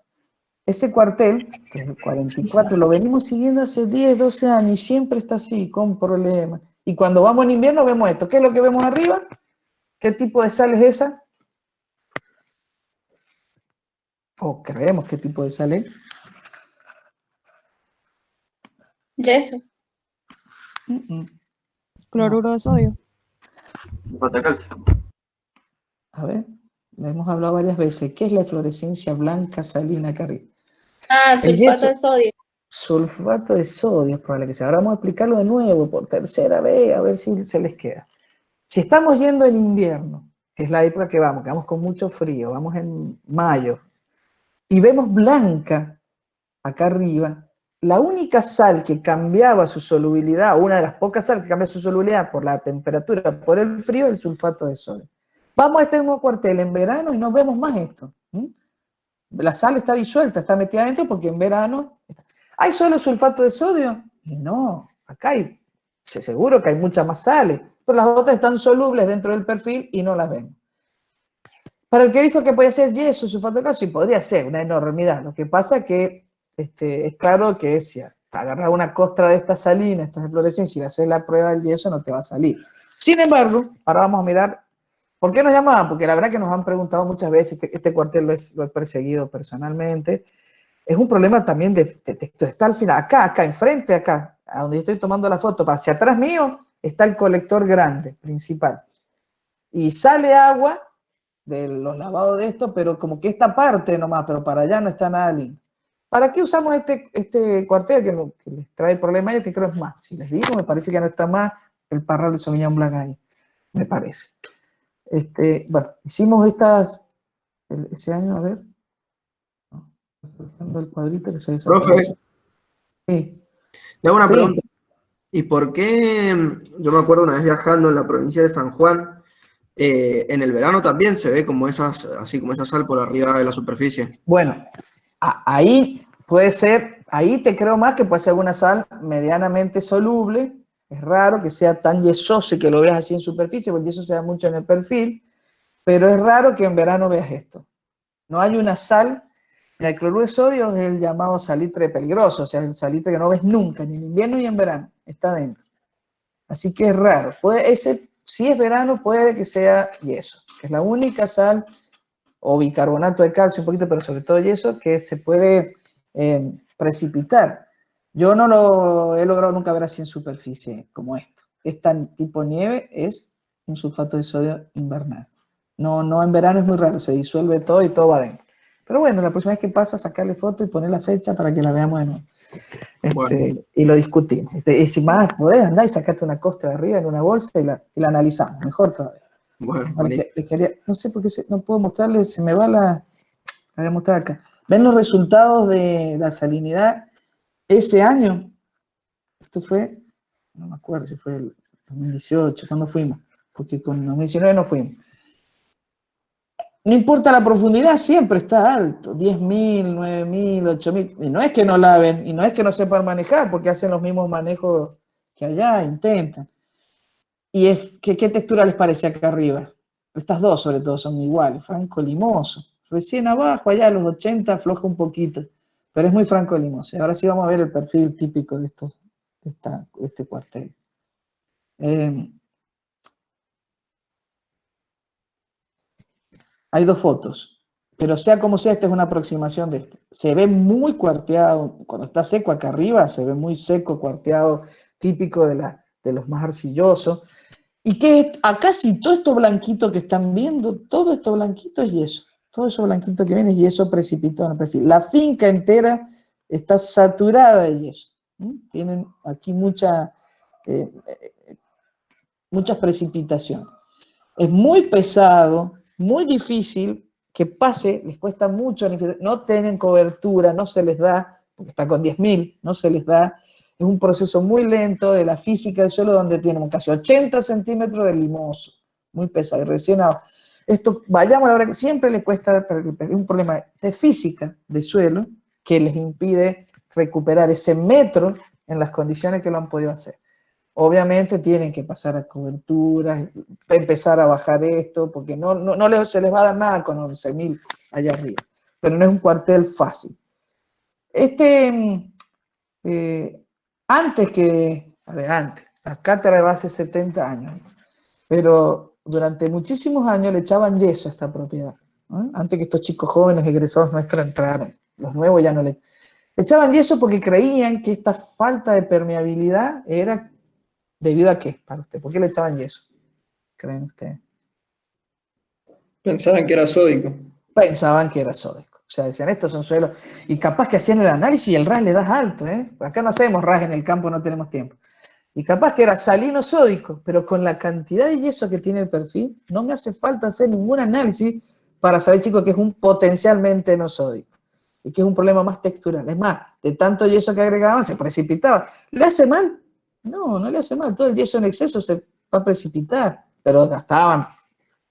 ese cuartel, que es el 44, lo venimos siguiendo hace 10, 12 años y siempre está así, con problemas. Y cuando vamos en invierno vemos esto. ¿Qué es lo que vemos arriba? ¿Qué tipo de sal es esa? O creemos qué tipo de sal es. Yeso. Cloruro de sodio. Falta calcio. A ver, le hemos hablado varias veces. ¿Qué es la eflorescencia blanca salina acá arriba? Ah, El sulfato yeso, de sodio. sulfato de sodio, es probable que sea. Ahora vamos a explicarlo de nuevo por tercera vez, a ver si se les queda. Si estamos yendo en invierno, que es la época que vamos con mucho frío, vamos en mayo, y vemos blanca acá arriba, la única sal que cambiaba su solubilidad, una de las pocas sales que cambia su solubilidad por la temperatura, por el frío, es el sulfato de sodio. Vamos a este mismo cuartel en verano y no vemos más esto. La sal está disuelta, está metida adentro porque en verano... ¿Hay solo sulfato de sodio? Y no, acá hay, seguro que hay muchas más sales, pero las otras están solubles dentro del perfil y no las vemos. Para el que dijo que podía ser yeso, sulfato de calcio, sí, podría ser una enormidad. Lo que pasa es que es claro que si agarras una costra de esta salina, estas de fluorescencia, y le haces la prueba del yeso, no te va a salir. Sin embargo, ahora vamos a mirar, ¿por qué nos llamaban? Porque la verdad que nos han preguntado muchas veces, este cuartel lo he perseguido personalmente. Es un problema también de texto. Está al final, acá, enfrente, acá, a donde yo estoy tomando la foto, hacia atrás mío, está el colector grande, principal. Y sale agua de los lavados de esto, pero como que esta parte nomás, pero para allá no está nada lindo. ¿Para qué usamos este cuartel que les trae problemas? Yo que creo es más. Si les digo, me parece que no está más el parral de Sauvignon Blanc ahí, me parece. Bueno, hicimos ese año, a ver. El cuadrito que se desapareció. Profe, Sí. le hago una Sí. pregunta. ¿Y por qué, yo me acuerdo una vez viajando en la provincia de San Juan, en el verano también se ve como así como esa sal por arriba de la superficie? Bueno, ahí puede ser, ahí te creo más que puede ser alguna sal medianamente soluble. Es raro que sea tan yesoso y que lo veas así en superficie, porque eso se da mucho en el perfil, pero es raro que en verano veas esto. No hay una sal, el cloruro de sodio es el llamado salitre peligroso, o sea, el salitre que no ves nunca, ni en invierno ni en verano, está dentro. Así que es raro. Si es verano, puede que sea yeso, que es la única sal, o bicarbonato de calcio un poquito, pero sobre todo yeso, que se puede precipitar. Yo no lo he logrado nunca ver así en superficie como esto. Esta tipo nieve es un sulfato de sodio invernal. No, en verano es muy raro, se disuelve todo y todo va adentro. Pero bueno, la próxima vez que pasa, sacarle foto y poner la fecha para que la veamos de nuevo. Bueno. Y lo discutimos. Y si más podés andar y sacarte una costra de arriba en una bolsa y la analizamos, mejor todavía. Bueno, Ahora, no sé por qué no puedo mostrarles, se me va la voy a mostrar acá. ¿Ven los resultados de la salinidad ese año? Esto fue, no me acuerdo si fue el 2018, ¿cuándo fuimos? Porque con 2019 no fuimos. No importa la profundidad, siempre está alto, 10.000, 9.000, 8.000, y no es que no laven, y no es que no sepan manejar, porque hacen los mismos manejos que allá, intentan. ¿Y qué textura les parece acá arriba? Estas dos sobre todo son iguales, franco limoso. Recién abajo, allá a los 80, afloja un poquito, pero es muy franco limoso. Ahora sí vamos a ver el perfil típico de este cuartel. Hay dos fotos, pero sea como sea, esta es una aproximación de esto. Se ve muy cuarteado, cuando está seco acá arriba, se ve muy seco, cuarteado, típico de los más arcillosos. Y que acá sí, todo esto blanquito que están viendo, todo esto blanquito es yeso. Todo eso blanquito que viene es yeso precipitado en el perfil. La finca entera está saturada de yeso. Tienen aquí muchas precipitaciones. Es muy pesado, muy difícil que pase, les cuesta mucho, no tienen cobertura, no se les da, porque está con 10.000, no se les da. Es un proceso muy lento de la física del suelo donde tenemos casi 80 centímetros de limoso, muy pesado. Y recién ahora, esto, vayamos a la hora que siempre le cuesta, es un problema de física del suelo que les impide recuperar ese metro en las condiciones que lo han podido hacer. Obviamente tienen que pasar a coberturas, empezar a bajar esto, porque se les va a dar nada con 11.000 allá arriba. Pero no es un cuartel fácil. Antes, la cátedra va hace 70 años, pero durante muchísimos años le echaban yeso a esta propiedad, ¿no? Antes que estos chicos jóvenes egresados nuestros entraran, los nuevos ya no le echaban yeso porque creían que esta falta de permeabilidad era debido a qué, para usted, ¿por qué le echaban yeso? ¿Creen ustedes? Pensaban que era sódico. Pensaban que era sódico. O sea, decían, estos son suelos. Y capaz que hacían el análisis y el RAS le das alto, ¿eh? Acá no hacemos RAS en el campo, no tenemos tiempo. Y capaz que era salino sódico, pero con la cantidad de yeso que tiene el perfil, no me hace falta hacer ningún análisis para saber, chicos, que es un potencialmente no sódico. Y que es un problema más textural. Es más, de tanto yeso que agregaban, se precipitaba. ¿Le hace mal? No, no le hace mal. Todo el yeso en exceso se va a precipitar. Pero gastaban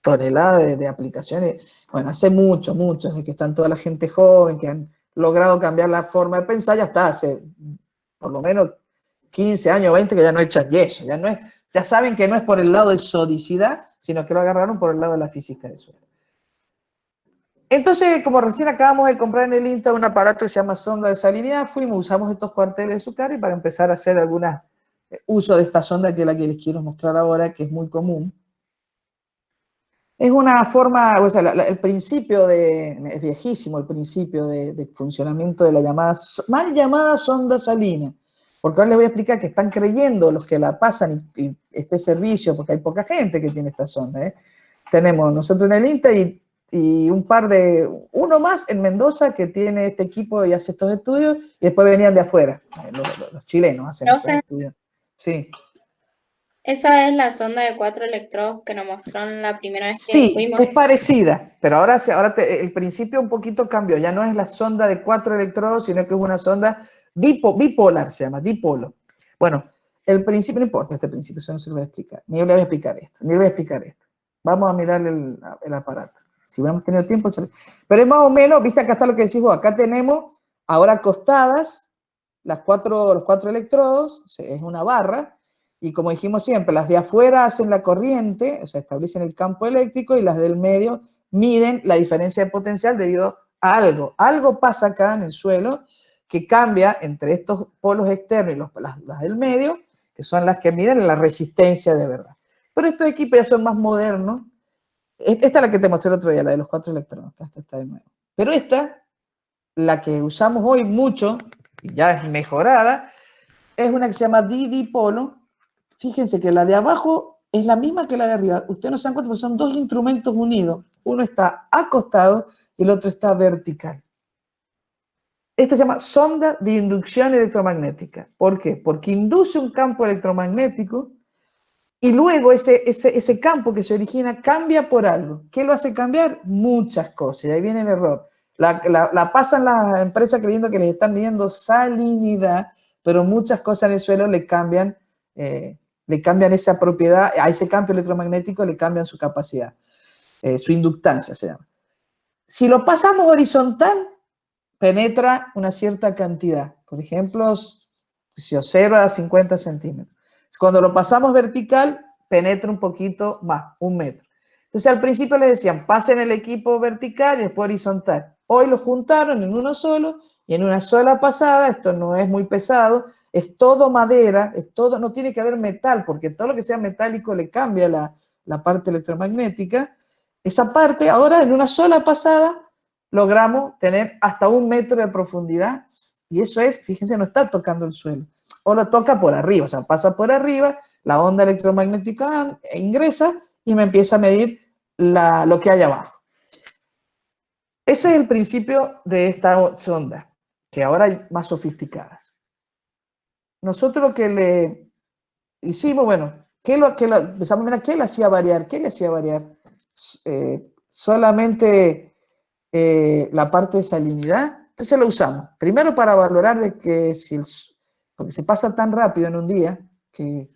toneladas de aplicaciones. Bueno, hace mucho, de que están toda la gente joven, que han logrado cambiar la forma de pensar, ya está, hace por lo menos 15 años, 20, que ya no echan yeso, ya saben que no es por el lado de sodicidad, sino que lo agarraron por el lado de la física del suelo. Entonces, como recién acabamos de comprar en el INTA un aparato que se llama sonda de salinidad, usamos estos cuarteles de Zuccari para empezar a hacer algunos uso de esta sonda, que es la que les quiero mostrar ahora, que es muy común. Es una forma, o sea, el principio es viejísimo el principio de funcionamiento de la mal llamada sonda salina, porque ahora les voy a explicar que están creyendo los que la pasan y este servicio, porque hay poca gente que tiene esta sonda, ¿eh? Tenemos nosotros en el INTA y uno más en Mendoza que tiene este equipo y hace estos estudios, y después venían de afuera, los chilenos hacen estos Profe, estudios. Sí. esa es la sonda de 4 electrodos que nos mostró en la primera vez que Sí, fuimos. es parecida, pero ahora el principio un poquito cambió. Ya no es la sonda de 4 electrodos, sino que es una sonda bipolar, se llama, dipolo. Bueno, el principio, no importa este principio, eso no se lo voy a explicar. Ni yo le voy a explicar esto, Vamos a mirar el aparato. Si hubiéramos tenido tiempo, pero es más o menos, viste, acá está lo que decís vos, acá tenemos ahora acostadas los cuatro electrodos, es una barra, y como dijimos siempre, las de afuera hacen la corriente, o sea, establecen el campo eléctrico, y las del medio miden la diferencia de potencial debido a algo. Algo pasa acá en el suelo que cambia entre estos polos externos y las del medio, que son las que miden la resistencia de verdad. Pero estos equipos ya son más modernos. Esta es la que te mostré el otro día, la de los 4 electrones. Esta está de nuevo. Pero la que usamos hoy mucho, y ya es mejorada, es una que se llama dipolo. Fíjense que la de abajo es la misma que la de arriba. Ustedes no se dan cuenta porque son dos instrumentos unidos. Uno está acostado y el otro está vertical. Esta se llama sonda de inducción electromagnética. ¿Por qué? Porque induce un campo electromagnético y luego ese campo que se origina cambia por algo. ¿Qué lo hace cambiar? Muchas cosas. Y ahí viene el error. La pasan las empresas creyendo que les están midiendo salinidad, pero muchas cosas en el suelo le cambian esa propiedad, a ese campo electromagnético le cambian su capacidad, su inductancia se llama. Si lo pasamos horizontal, penetra una cierta cantidad, por ejemplo, 0 a 50 centímetros. Cuando lo pasamos vertical, penetra un poquito más, 1 metro. Entonces al principio les decían, pasen el equipo vertical y después horizontal. Hoy lo juntaron en uno solo, y en una sola pasada, esto no es muy pesado, es todo madera, no tiene que haber metal, porque todo lo que sea metálico le cambia la parte electromagnética. Esa parte, ahora en una sola pasada, logramos tener hasta 1 metro de profundidad, y eso es, fíjense, no está tocando el suelo, o lo toca por arriba, o sea, pasa por arriba, la onda electromagnética ingresa y me empieza a medir lo que hay abajo. Ese es el principio de esta sonda, que ahora hay más sofisticadas. Nosotros lo que le hicimos, bueno, empezamos a mirar qué le hacía variar. Solamente la parte de salinidad. Entonces lo usamos, primero para valorar de que si porque se pasa tan rápido en un día que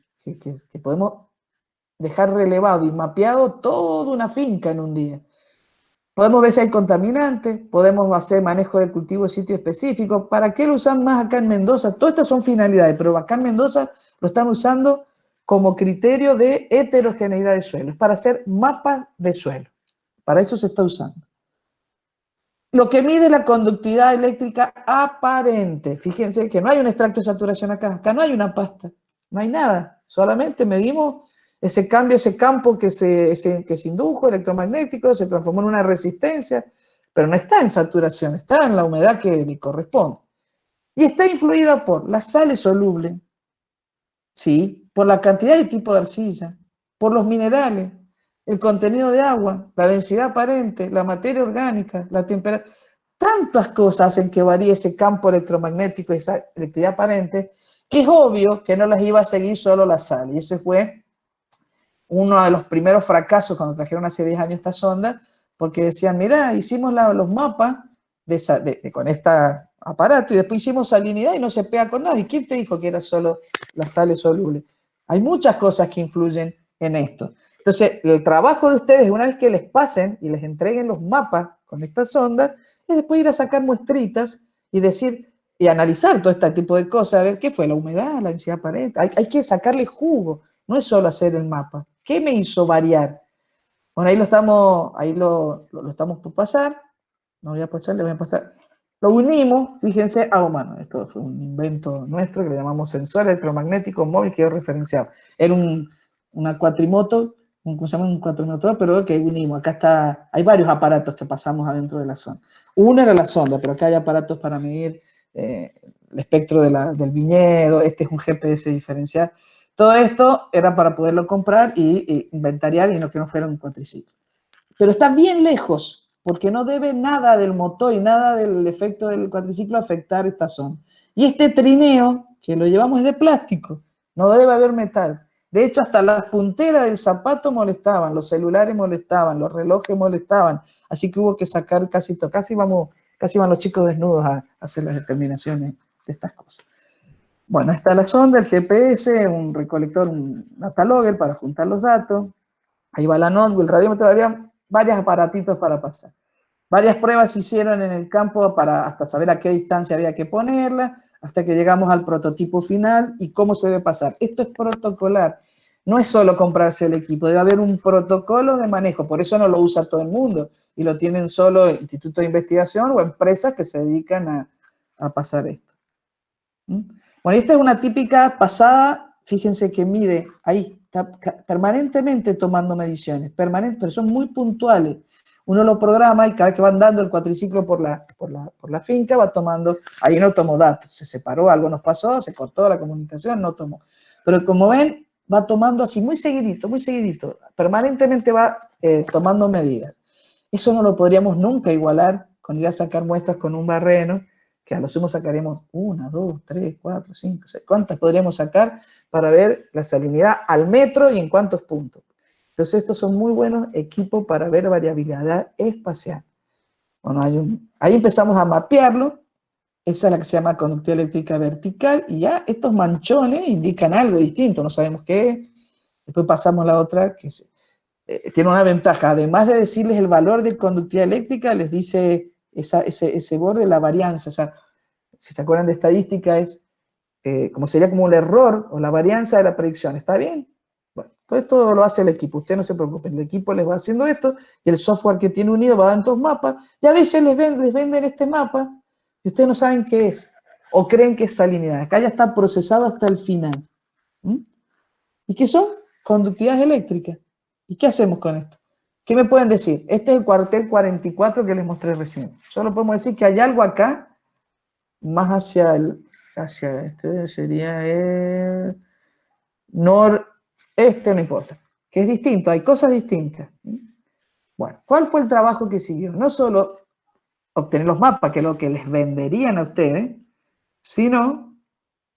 podemos dejar relevado y mapeado toda una finca en un día. Podemos ver si hay contaminantes, podemos hacer manejo de cultivo de sitio específico. ¿Para qué lo usan más acá en Mendoza? Todas estas son finalidades, pero acá en Mendoza lo están usando como criterio de heterogeneidad de suelo. Es para hacer mapas de suelo. Para eso se está usando. Lo que mide la conductividad eléctrica aparente. Fíjense que no hay un extracto de saturación acá. Acá no hay una pasta. No hay nada. Solamente medimos ese cambio, ese campo que se indujo electromagnético, se transformó en una resistencia, pero no está en saturación, está en la humedad que le corresponde. Y está influida por las sales solubles, ¿sí? Por la cantidad y tipo de arcilla, por los minerales, el contenido de agua, la densidad aparente, la materia orgánica, la temperatura. Tantas cosas hacen que varíe ese campo electromagnético y esa electricidad aparente, que es obvio que no las iba a seguir solo la sal. Y ese fue uno de los primeros fracasos cuando trajeron hace 10 años esta sonda, porque decían, mira, hicimos los mapas con este aparato y después hicimos salinidad y no se pega con nada. ¿Y quién te dijo que era solo las sales solubles? Hay muchas cosas que influyen en esto. Entonces, el trabajo de ustedes, una vez que les pasen y les entreguen los mapas con esta sonda, es después ir a sacar muestritas y decir, y analizar todo este tipo de cosas, a ver qué fue la humedad, la densidad aparente. Hay que sacarle jugo, no es solo hacer el mapa. ¿Qué me hizo variar? Bueno, ahí lo estamos por pasar. No voy a pasar, le voy a pasar. Lo unimos, fíjense, a humano. Esto fue un invento nuestro que le llamamos sensor electromagnético móvil, quedó referenciado. Era una cuatrimoto, ¿cómo se llama? Un cuatrimotor, pero que unimos. Acá está, hay varios aparatos que pasamos adentro de la sonda. Uno era la sonda, pero acá hay aparatos para medir el espectro del viñedo. Este es un GPS diferencial. Todo esto era para poderlo comprar y inventariar y no que no fuera un cuatriciclo. Pero está bien lejos, porque no debe nada del motor y nada del efecto del cuatriciclo afectar esta zona. Y este trineo, que lo llevamos es de plástico, no debe haber metal. De hecho, hasta las punteras del zapato molestaban, los celulares molestaban, los relojes molestaban, así que hubo que sacar casi van los chicos desnudos a hacer las determinaciones de estas cosas. Bueno, está la sonda, el GPS, un recolector, un data-logger para juntar los datos. Ahí va la notebook, el radiómetro, había varios aparatitos para pasar. Varias pruebas se hicieron en el campo para hasta saber a qué distancia había que ponerla, hasta que llegamos al prototipo final y cómo se debe pasar. Esto es protocolar. No es solo comprarse el equipo, debe haber un protocolo de manejo, por eso no lo usa todo el mundo, y lo tienen solo institutos de investigación o empresas que se dedican a pasar esto. Bueno, esta es una típica pasada, fíjense que mide, ahí, está permanentemente tomando mediciones, permanentes, pero son muy puntuales. Uno lo programa y cada vez que van dando el cuatriciclo por la finca, va tomando, ahí no tomó datos, se separó, algo nos pasó, se cortó la comunicación, no tomó. Pero como ven, va tomando así muy seguidito, permanentemente va tomando medidas. Eso no lo podríamos nunca igualar con ir a sacar muestras con un barreno, que a lo sumo sacaremos 1, 2, 3, 4, 5, 6, ¿cuántas podríamos sacar para ver la salinidad al metro y en cuántos puntos? Entonces estos son muy buenos equipos para ver variabilidad espacial. Bueno, ahí empezamos a mapearlo, esa es la que se llama conductividad eléctrica vertical, y ya estos manchones indican algo distinto, no sabemos qué es. Después pasamos a la otra, que tiene una ventaja, además de decirles el valor de conductividad eléctrica, les dice ese borde, la varianza, o sea, si se acuerdan de estadística, es sería como el error o la varianza de la predicción. ¿Está bien? Bueno, todo esto lo hace el equipo, ustedes no se preocupen, el equipo les va haciendo esto, y el software que tiene unido va dando mapas, y a veces les venden este mapa, y ustedes no saben qué es, o creen que es salinidad. Acá ya está procesado hasta el final. ¿Y qué son? Conductividades eléctricas. ¿Y qué hacemos con esto? ¿Qué me pueden decir? Este es el cuartel 44 que les mostré recién. Solo podemos decir que hay algo acá, más hacia este sería el noreste, no importa, que es distinto, hay cosas distintas. Bueno, ¿cuál fue el trabajo que siguió? No solo obtener los mapas, que es lo que les venderían a ustedes, sino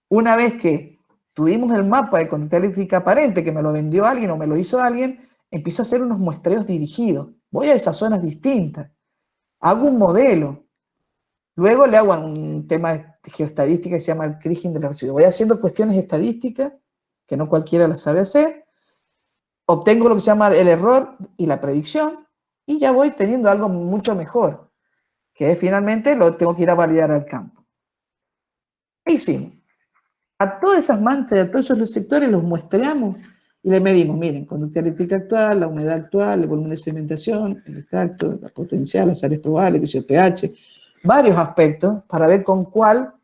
una vez que tuvimos el mapa de conductividad eléctrica aparente, que me lo vendió alguien o me lo hizo alguien, empiezo a hacer unos muestreos dirigidos. Voy a esas zonas distintas, hago un modelo, Luego le hago un tema de geoestadística que se llama el Kriging del residuo. Voy haciendo cuestiones estadísticas, que no cualquiera las sabe hacer, obtengo lo que se llama el error y la predicción, y ya voy teniendo algo mucho mejor, que finalmente lo tengo que ir a validar al campo. Ahí sí, a todas esas manchas, a todos esos sectores los muestreamos y le medimos, miren, conducta eléctrica actual, la humedad actual, el volumen de sedimentación, el extracto, la potencial, las áreas probables, que sea el pH, varios aspectos para ver con cuál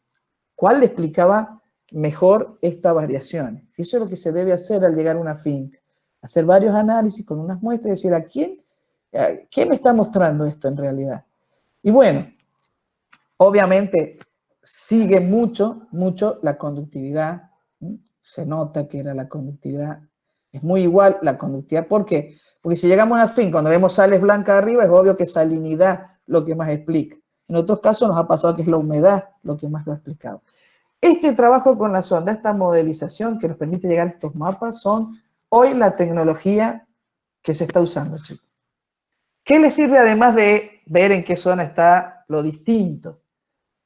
le explicaba mejor esta variación. Eso es lo que se debe hacer al llegar a una finca. Hacer varios análisis con unas muestras y decir, ¿qué me está mostrando esto en realidad? Y bueno, obviamente sigue mucho la conductividad. Se nota que era la conductividad. Es muy igual la conductividad. ¿Por qué? Porque si llegamos a una finca, cuando vemos sales blancas arriba, es obvio que es salinidad lo que más explica. En otros casos nos ha pasado que es la humedad lo que más lo ha explicado. Este trabajo con la sonda, esta modelización que nos permite llegar a estos mapas, son hoy la tecnología que se está usando, chicos. ¿Qué les sirve además de ver en qué zona está lo distinto?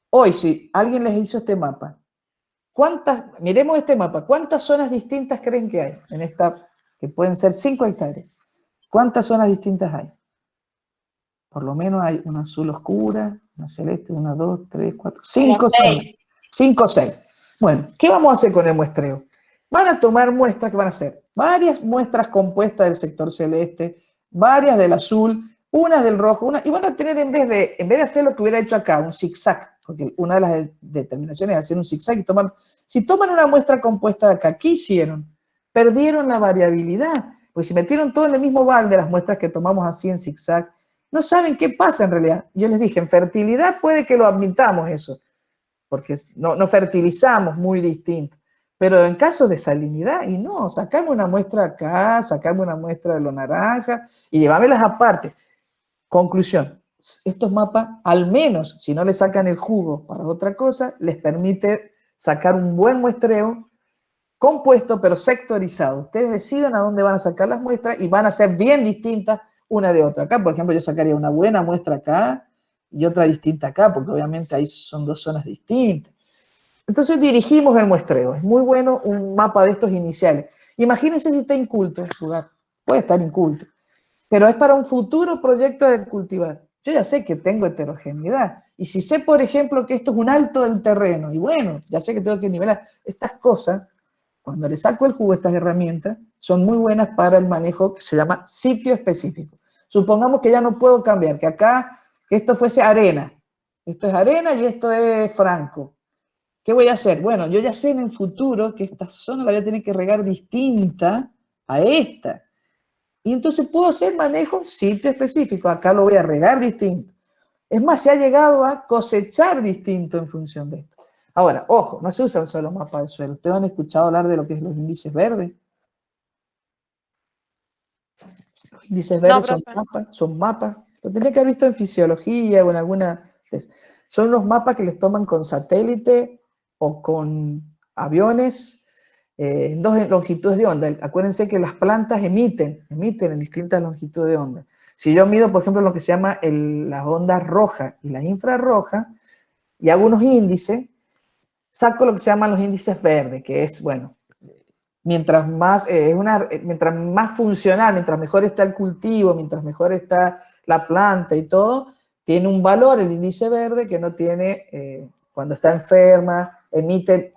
Hoy, si alguien les hizo este mapa, miremos este mapa, ¿cuántas zonas distintas creen que hay en esta, que pueden ser 5 hectáreas? ¿Cuántas zonas distintas hay? Por lo menos hay una azul oscura, una celeste, 1, 2, 3, 4, 5 zonas. 5 o 6. Bueno, ¿qué vamos a hacer con el muestreo? Van a tomar muestras que van a ser varias muestras compuestas del sector celeste, varias del azul, unas del rojo, y van a tener en vez de hacer lo que hubiera hecho acá, un zigzag, porque una de las determinaciones es hacer un zigzag y si toman una muestra compuesta de acá, ¿qué hicieron? Perdieron la variabilidad, porque si metieron todo en el mismo balde las muestras que tomamos así en zigzag, no saben qué pasa en realidad. Yo les dije, en fertilidad puede que lo admitamos eso, porque no fertilizamos muy distinto. Pero en caso de salinidad, y no, sacame una muestra acá, sacame una muestra de lo naranja y llévamelas aparte. Conclusión, estos mapas, al menos si no le sacan el jugo para otra cosa, les permite sacar un buen muestreo compuesto pero sectorizado. Ustedes deciden a dónde van a sacar las muestras y van a ser bien distintas una de otra. Acá, por ejemplo, yo sacaría una buena muestra acá y otra distinta acá, porque obviamente ahí son 2 zonas distintas. Entonces dirigimos el muestreo. Es muy bueno un mapa de estos iniciales. Imagínense si está inculto, lugar. Puede estar inculto, pero es para un futuro proyecto de cultivar. Yo ya sé que tengo heterogeneidad. Y si sé, por ejemplo, que esto es un alto del terreno, y bueno, ya sé que tengo que nivelar estas cosas, cuando le saco el jugo a estas herramientas, son muy buenas para el manejo que se llama sitio específico. Supongamos que ya no puedo cambiar, que acá, que esto fuese arena. Esto es arena y esto es franco. ¿Qué voy a hacer? Bueno, yo ya sé en el futuro que esta zona la voy a tener que regar distinta a esta. Y entonces puedo hacer manejo sitio específico. Acá lo voy a regar distinto. Es más, se ha llegado a cosechar distinto en función de esto. Ahora, ojo, no se usan solo mapas del suelo. ¿Ustedes han escuchado hablar de lo que es los índices verdes? Los índices verdes son mapas. Lo tendría que haber visto en fisiología o en alguna... Son unos mapas que les toman con satélite o con aviones en 2 longitudes de onda. Acuérdense que las plantas emiten en distintas longitudes de onda. Si yo mido, por ejemplo, lo que se llama las ondas rojas y las infrarrojas, y hago unos índices, saco lo que se llaman los índices verdes, que es, bueno, mientras más funcional, mientras mejor está el cultivo, mientras mejor está la planta y todo, tiene un valor el índice verde que no tiene cuando está enferma, emite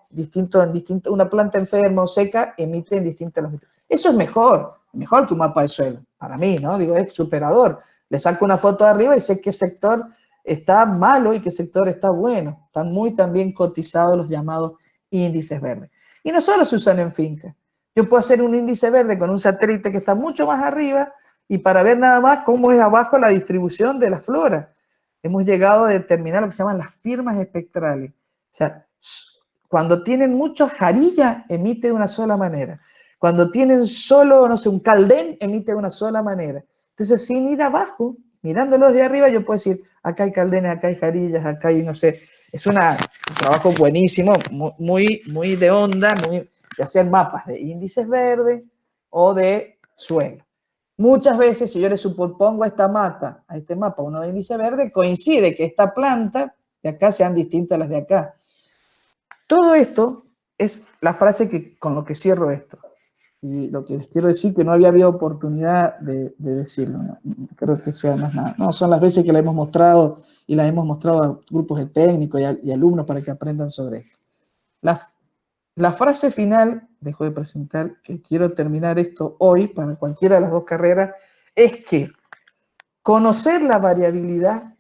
una planta enferma o seca, emite en distintas longitudes. Eso es mejor que un mapa de suelo, para mí, ¿no? Digo, es superador. Le saco una foto de arriba y sé qué sector está malo y qué sector está bueno. Están muy también cotizados los llamados índices verdes. Y no solo se usan en fincas. Yo puedo hacer un índice verde con un satélite que está mucho más arriba y para ver nada más cómo es abajo la distribución de la flora. Hemos llegado a determinar lo que se llaman las firmas espectrales. O sea, cuando tienen muchas jarillas, emite de una sola manera. Cuando tienen solo, no sé, un caldén, emite de una sola manera. Entonces, sin ir abajo, mirándolos de arriba, yo puedo decir, acá hay caldenes, acá hay jarillas, acá hay, no sé. Es un trabajo buenísimo, muy de onda, de hacer mapas de índices verdes o de suelo. Muchas veces, si yo le superpongo a este mapa uno de índice verde, coincide que esta planta de acá sean distintas a las de acá. Todo esto es la frase con lo que cierro esto. Y lo que les quiero decir que no había habido oportunidad de decirlo, ¿no? Creo que sea más nada. No, son las veces que la hemos mostrado y la hemos mostrado a grupos de técnicos y alumnos para que aprendan sobre esto. La frase final, dejo de presentar, que quiero terminar esto hoy para cualquiera de las dos carreras, es que conocer la variabilidad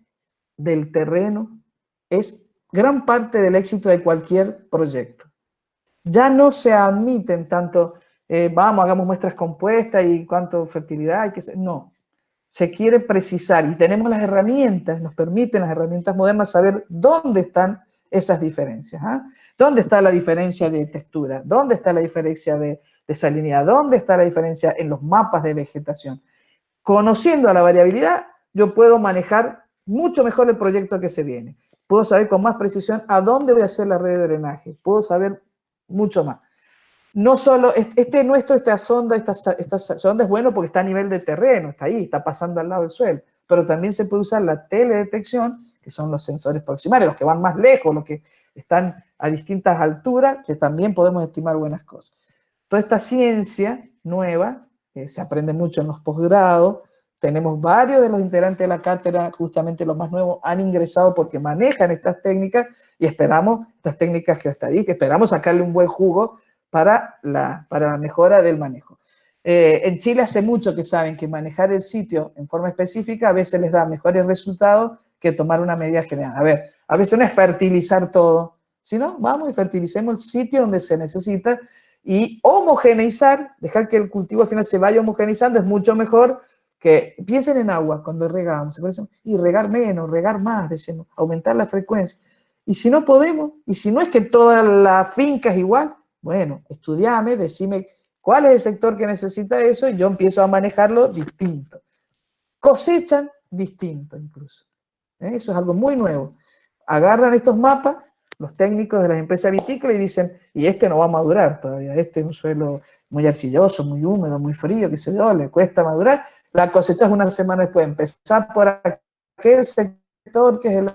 del terreno es gran parte del éxito de cualquier proyecto. Ya no se admiten tanto, vamos, hagamos muestras compuestas y cuánto fertilidad hay que ser. No, se quiere precisar y tenemos las herramientas, nos permiten las herramientas modernas saber dónde están esas diferencias. ¿Dónde está la diferencia de textura? ¿Dónde está la diferencia de salinidad? ¿Dónde está la diferencia en los mapas de vegetación? Conociendo la variabilidad, yo puedo manejar mucho mejor el proyecto que se viene. Puedo saber con más precisión a dónde voy a hacer la red de drenaje. Puedo saber mucho más. No solo, esta sonda es bueno porque está a nivel de terreno, está ahí, está pasando al lado del suelo, pero también se puede usar la teledetección, que son los sensores proximales, los que van más lejos, los que están a distintas alturas, que también podemos estimar buenas cosas. Toda esta ciencia nueva, se aprende mucho en los posgrados, tenemos varios de los integrantes de la cátedra, justamente los más nuevos, han ingresado porque manejan estas técnicas y esperamos, estas técnicas geoestadísticas, esperamos sacarle un buen jugo para la mejora del manejo. En Chile hace mucho que saben que manejar el sitio en forma específica a veces les da mejores resultados que tomar una medida general. A veces no es fertilizar todo, sino vamos y fertilicemos el sitio donde se necesita y homogeneizar, dejar que el cultivo al final se vaya homogeneizando es mucho mejor que piensen en agua cuando regamos, y regar menos, regar más, decimos, aumentar la frecuencia. Y si no podemos, y si no es que toda la finca es igual, bueno, estudiame, decime cuál es el sector que necesita eso y yo empiezo a manejarlo distinto. Cosechan distinto incluso. Eso es algo muy nuevo. Agarran estos mapas, los técnicos de las empresas vitícolas y dicen, y este no va a madurar todavía, este es un suelo muy arcilloso, muy húmedo, muy frío, qué sé yo, le cuesta madurar. La cosechas una semana después. Empezar por aquel sector que es el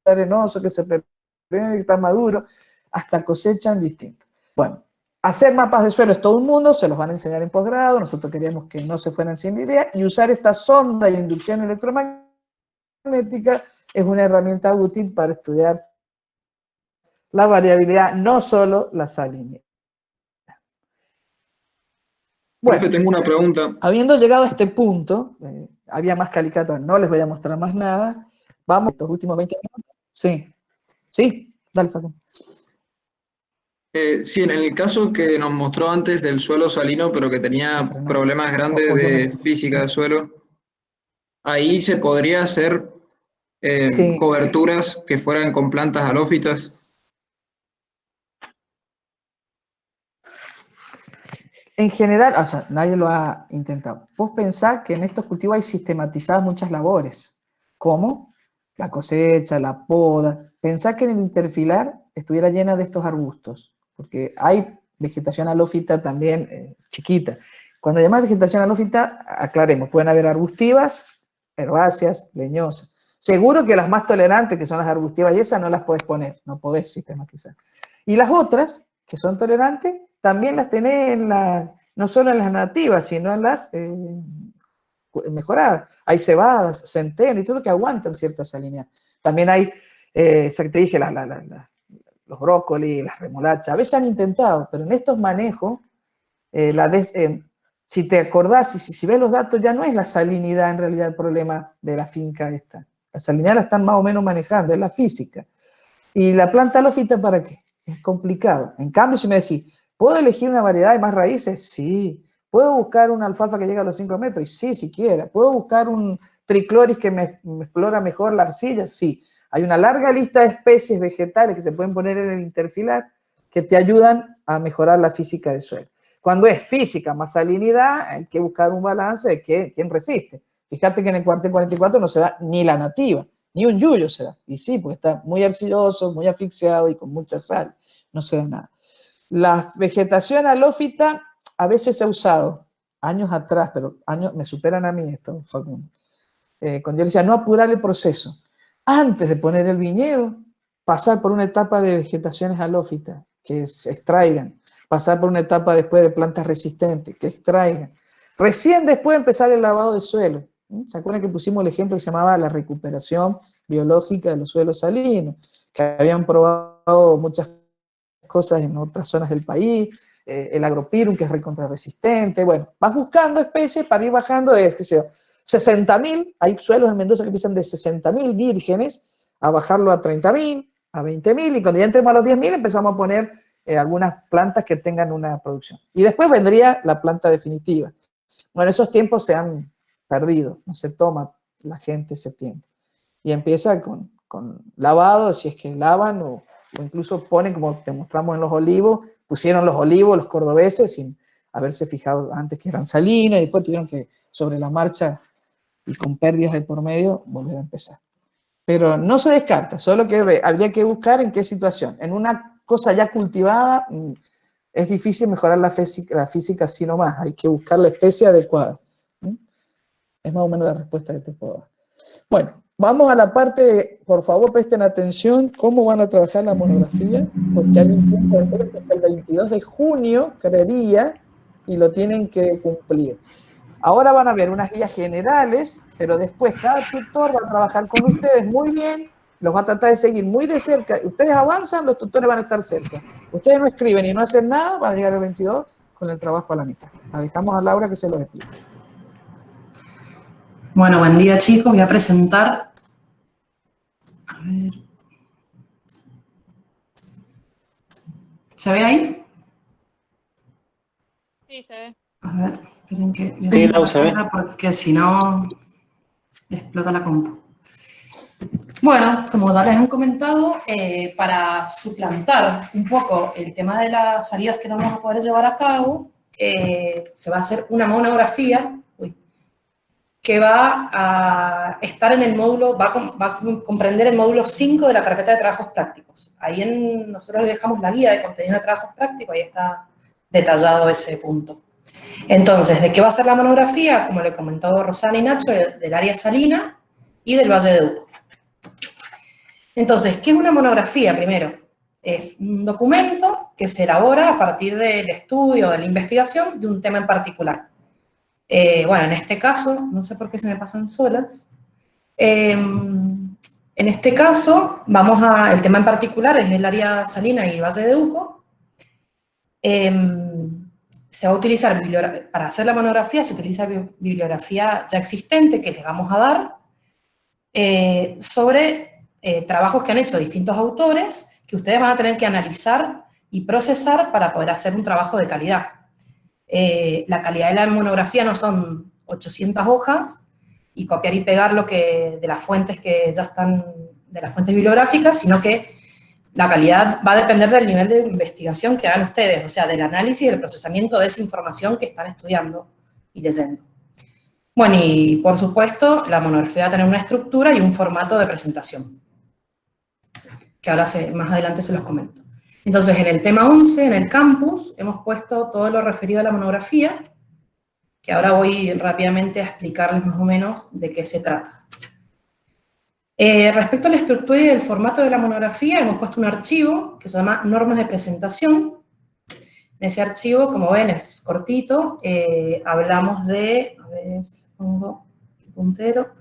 arenoso, que se prevé que está maduro, hasta cosechan distinto. Bueno, hacer mapas de suelo es todo un mundo, se los van a enseñar en posgrado, nosotros queríamos que no se fueran sin idea, y usar esta sonda de inducción electromagnética es una herramienta útil para estudiar la variabilidad, no solo la salinidad. Bueno, Profe, tengo una pregunta. habiendo llegado a este punto, había más calicatos, no les voy a mostrar más nada, vamos a estos últimos 20 minutos. Sí, dale, Facundo. Sí, en el caso que nos mostró antes del suelo salino, pero que tenía problemas grandes de física del suelo, ahí se podría hacer Sí. coberturas que fueran con plantas halófitas. En general, o sea, nadie lo ha intentado. Vos pensás que en estos cultivos hay sistematizadas muchas labores, como la cosecha, la poda. Pensá que en el interfilar estuviera llena de estos arbustos, porque hay vegetación halófita también chiquita. Cuando llamamos vegetación halófita, aclaremos, pueden haber arbustivas, herbáceas, leñosas. Seguro que las más tolerantes, que son las arbustivas y esas, no las podés poner, no podés sistematizar. Y las otras, que son tolerantes, también las tenés no solo en las nativas, sino en las mejoradas. Hay cebadas, centeno y todo que aguantan cierta salinidad. También hay, ya que te dije, los brócolis, las remolachas. A veces han intentado, pero en estos manejos, si te acordás, si ves los datos, ya no es la salinidad en realidad el problema de la finca esta. La salinidad la están más o menos manejando, es la física. ¿Y la planta halófita para qué? Es complicado. En cambio, si me decís, ¿puedo elegir una variedad de más raíces? Sí. ¿Puedo buscar una alfalfa que llega a los 5 metros? Sí, si quiera. ¿Puedo buscar un tricloris que me explora mejor la arcilla? Sí. Hay una larga lista de especies vegetales que se pueden poner en el interfilar que te ayudan a mejorar la física del suelo. Cuando es física más salinidad, hay que buscar un balance de quién resiste. Fíjate que en el cuartel 44 no se da ni la nativa, ni un yuyo se da. Y sí, porque está muy arcilloso, muy asfixiado y con mucha sal. No se da nada. La vegetación halófita a veces se ha usado, años atrás, pero años me superan a mí esto, Facundo. Cuando yo decía, no apurar el proceso. antes de poner el viñedo, pasar por una etapa de vegetaciones halófitas, que se extraigan, pasar por una etapa después de plantas resistentes, que extraigan. Recién después empezar el lavado de suelo. ¿Se acuerdan que pusimos el ejemplo que se llamaba la recuperación biológica de los suelos salinos? Que habían probado muchas cosas en otras zonas del país, el agropirum, que es recontrarresistente. Bueno, vas buscando especies para ir bajando de, qué sé yo, 60.000, hay suelos en Mendoza que empiezan de 60.000 vírgenes, a bajarlo a 30.000, a 20.000, y cuando ya entremos a los 10.000 empezamos a poner algunas plantas que tengan una producción. Y después vendría la planta definitiva. Bueno, esos tiempos se han perdido, no se toma la gente ese tiempo. Y empieza con lavado, si es que lavan, o incluso ponen, como te mostramos en los olivos, pusieron los olivos, los cordobeses, sin haberse fijado antes que eran salinas, y después tuvieron que, sobre la marcha y con pérdidas de por medio, volver a empezar. Pero no se descarta, solo que habría que buscar en qué situación. En una cosa ya cultivada, es difícil mejorar la física así nomás, hay que buscar la especie adecuada. Es más o menos la respuesta que te puedo dar. Bueno, vamos a la parte, por favor presten atención, cómo van a trabajar la monografía, porque hay un tiempo después que es el 22 de junio, creería, y lo tienen que cumplir. Ahora van a ver unas guías generales, pero después cada tutor va a trabajar con ustedes muy bien, los va a tratar de seguir muy de cerca. Ustedes avanzan, los tutores van a estar cerca. Ustedes no escriben y no hacen nada, van a llegar el 22 con el trabajo a la mitad. La dejamos a Laura que se los explique. Bueno, buen día chicos, voy a presentar. A ver. ¿Se ve ahí? Sí, se ve. A ver, esperen que... Sí, Lau, se ve. Porque si no, explota la compu. Bueno, como ya les han comentado, para suplantar un poco el tema de las salidas que no vamos a poder llevar a cabo, se va a hacer una monografía que va a estar en el módulo, va a comprender el módulo 5 de la carpeta de trabajos prácticos. Ahí nosotros les dejamos la guía de contenido de trabajos prácticos, ahí está detallado ese punto. Entonces, ¿de qué va a ser la monografía? Como le comentó Rosana y Nacho, del área salina y del Valle de Uco. Entonces, ¿qué es una monografía? Primero, es un documento que se elabora a partir del estudio, de la investigación de un tema en particular. Bueno, en este caso, no sé por qué se me pasan solas. En este caso, el tema en particular es el área salina y el Valle de Uco. Se va a utilizar, para hacer la monografía, se utiliza bibliografía ya existente que les vamos a dar sobre trabajos que han hecho distintos autores que ustedes van a tener que analizar y procesar para poder hacer un trabajo de calidad. La calidad de la monografía no son 800 hojas y copiar y pegar de las fuentes que ya están, de las fuentes bibliográficas, sino que la calidad va a depender del nivel de investigación que hagan ustedes, o sea, del análisis y del procesamiento de esa información que están estudiando y leyendo. Bueno, y por supuesto, la monografía va a tener una estructura y un formato de presentación, que ahora más adelante se los comento. Entonces, en el tema 11, en el campus, hemos puesto todo lo referido a la monografía, que ahora voy rápidamente a explicarles más o menos de qué se trata. Respecto a la estructura y el formato de la monografía, hemos puesto un archivo que se llama Normas de Presentación. En ese archivo, como ven, es cortito, hablamos de, a ver si pongo el puntero,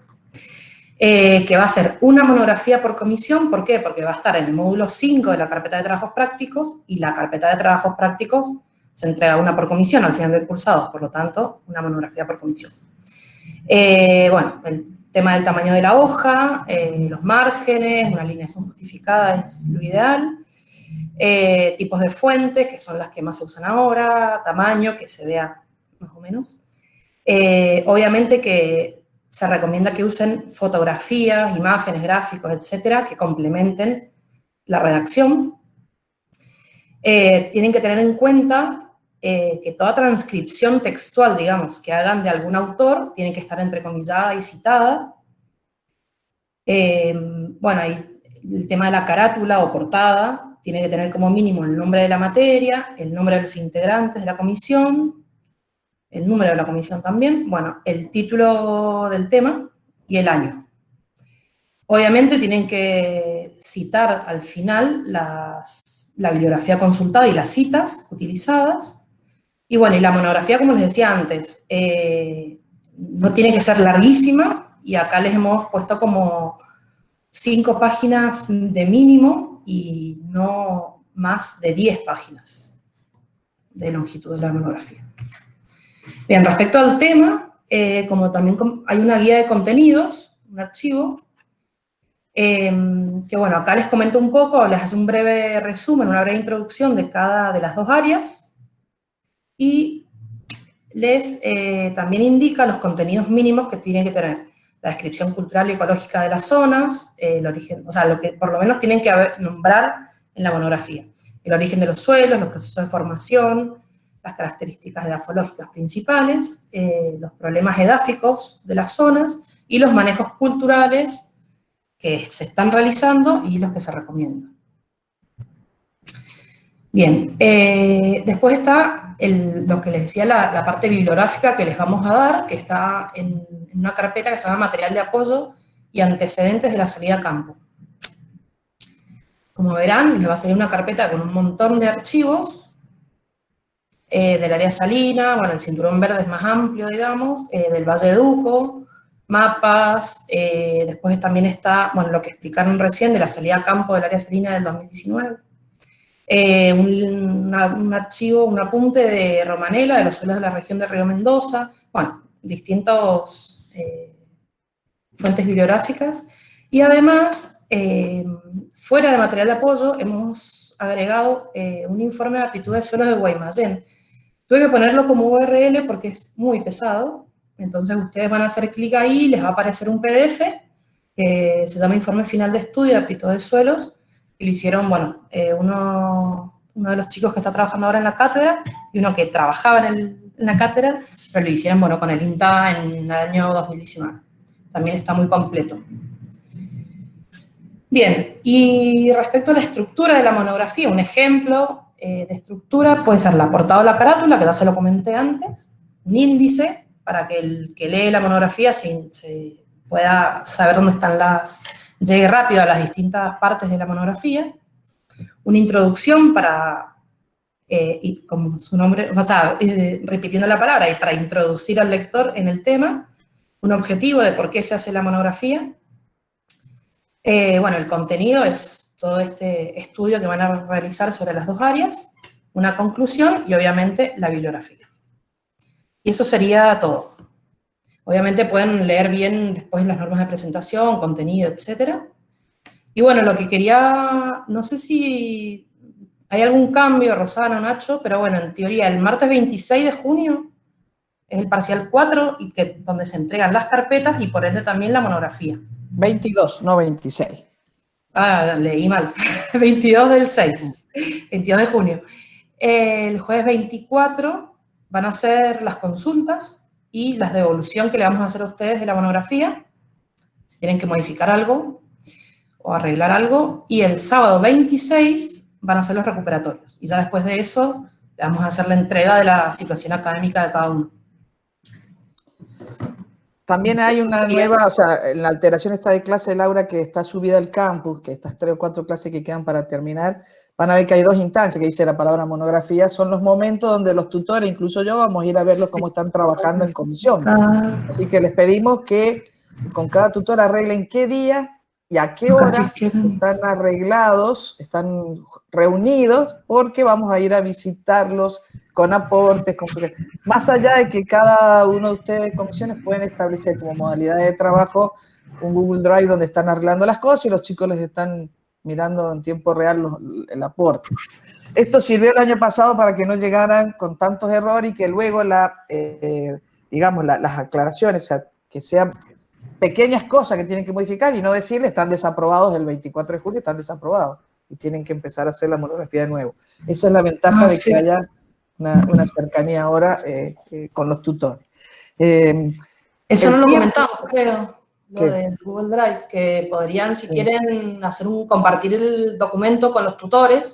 que va a ser una monografía por comisión. ¿Por qué? Porque va a estar en el módulo 5 de la carpeta de trabajos prácticos, y la carpeta de trabajos prácticos se entrega una por comisión al final del cursado, por lo tanto, una monografía por comisión. Bueno, el tema del tamaño de la hoja, los márgenes, una alineación justificada es lo ideal, tipos de fuentes, que son las que más se usan ahora, tamaño, que se vea más o menos. Obviamente que se recomienda que usen fotografías, imágenes, gráficos, etcétera, que complementen la redacción. Tienen que tener en cuenta que toda transcripción textual, digamos, que hagan de algún autor, tiene que estar entrecomillada y citada. Bueno, ahí el tema de la carátula o portada tiene que tener como mínimo el nombre de la materia, el nombre de los integrantes de la comisión, el número de la comisión también, bueno, el título del tema y el año. Obviamente tienen que citar al final la bibliografía consultada y las citas utilizadas. Y bueno, y la monografía, como les decía antes, no tiene que ser larguísima, y acá les hemos puesto como 5 páginas de mínimo y no más de 10 páginas de longitud de la monografía. Bien, respecto al tema, como también hay una guía de contenidos, un archivo, que bueno, acá les comento un poco, les hace un breve resumen, una breve introducción de cada de las 2 áreas, y les también indica los contenidos mínimos que tienen que tener: la descripción cultural y ecológica de las zonas, el origen, o sea, lo que por lo menos tienen que nombrar en la monografía: el origen de los suelos, los procesos de formación, las características edafológicas principales, los problemas edáficos de las zonas y los manejos culturales que se están realizando y los que se recomiendan. Bien, después está lo que les decía, la parte bibliográfica que les vamos a dar, que está en una carpeta que se llama Material de Apoyo y Antecedentes de la Salida a Campo. Como verán, les va a salir una carpeta con un montón de archivos del área salina, bueno, el cinturón verde es más amplio, digamos, del Valle de Duco, mapas, después también está, bueno, lo que explicaron recién de la salida a campo del área salina del 2019. Un archivo, un apunte de Romanela, de los suelos de la región de Río Mendoza, bueno, distintas fuentes bibliográficas. Y además, fuera de material de apoyo, hemos agregado un informe de aptitud de suelos de Guaymallén. Tuve que ponerlo como URL porque es muy pesado, entonces ustedes van a hacer clic ahí y les va a aparecer un PDF que se llama Informe Final de Estudio de Aptitud de Suelos, y lo hicieron, bueno, uno de los chicos que está trabajando ahora en la cátedra y uno que trabajaba en la cátedra, pero lo hicieron, bueno, con el INTA en el año 2019. También está muy completo. Bien, y respecto a la estructura de la monografía, un ejemplo de estructura puede ser la portada o la carátula, que ya se lo comenté antes, un índice para que el que lee la monografía se pueda saber dónde están llegue rápido a las distintas partes de la monografía, una introducción para, y como su nombre, o sea, repitiendo la palabra, y para introducir al lector en el tema, un objetivo de por qué se hace la monografía. Bueno, el contenido es todo este estudio que van a realizar sobre las 2 áreas, una conclusión y obviamente la bibliografía. Y eso sería todo. Obviamente pueden leer bien después las normas de presentación, contenido, etcétera. Y bueno, lo que quería, no sé si hay algún cambio, Rosana, Nacho, pero bueno, en teoría el martes 26 de junio es el parcial 4, y donde se entregan las carpetas y por ende también la monografía. 22, no 26. Ah, leí mal. 22 del 6, 22 de junio. El jueves 24 van a ser las consultas y las devolución que le vamos a hacer a ustedes de la monografía, si tienen que modificar algo o arreglar algo, y el sábado 26 van a ser los recuperatorios. Y ya después de eso le vamos a hacer la entrega de la situación académica de cada uno. También hay una nueva, o sea, en la alteración esta de clase, Laura, que está subida al campus, que estas 3 o 4 clases que quedan para terminar, van a ver que hay 2 instancias, que dice la palabra monografía, son los momentos donde los tutores, incluso yo, vamos a ir a verlos cómo están trabajando en comisión. Así que les pedimos que con cada tutor arreglen qué día y a qué hora están arreglados, están reunidos, porque vamos a ir a visitarlos con aportes, más allá de que cada uno de ustedes de comisiones pueden establecer como modalidad de trabajo un Google Drive donde están arreglando las cosas y los chicos les están mirando en tiempo real el aporte. Esto sirvió el año pasado para que no llegaran con tantos errores y que luego digamos, las aclaraciones, o sea, que sean pequeñas cosas que tienen que modificar y no decirle están desaprobados el 24 de julio, están desaprobados y tienen que empezar a hacer la monografía de nuevo. Esa es la ventaja de que haya una cercanía ahora con los tutores. Eso no lo comentamos, creo, lo del Google Drive, que podrían, si quieren, compartir el documento con los tutores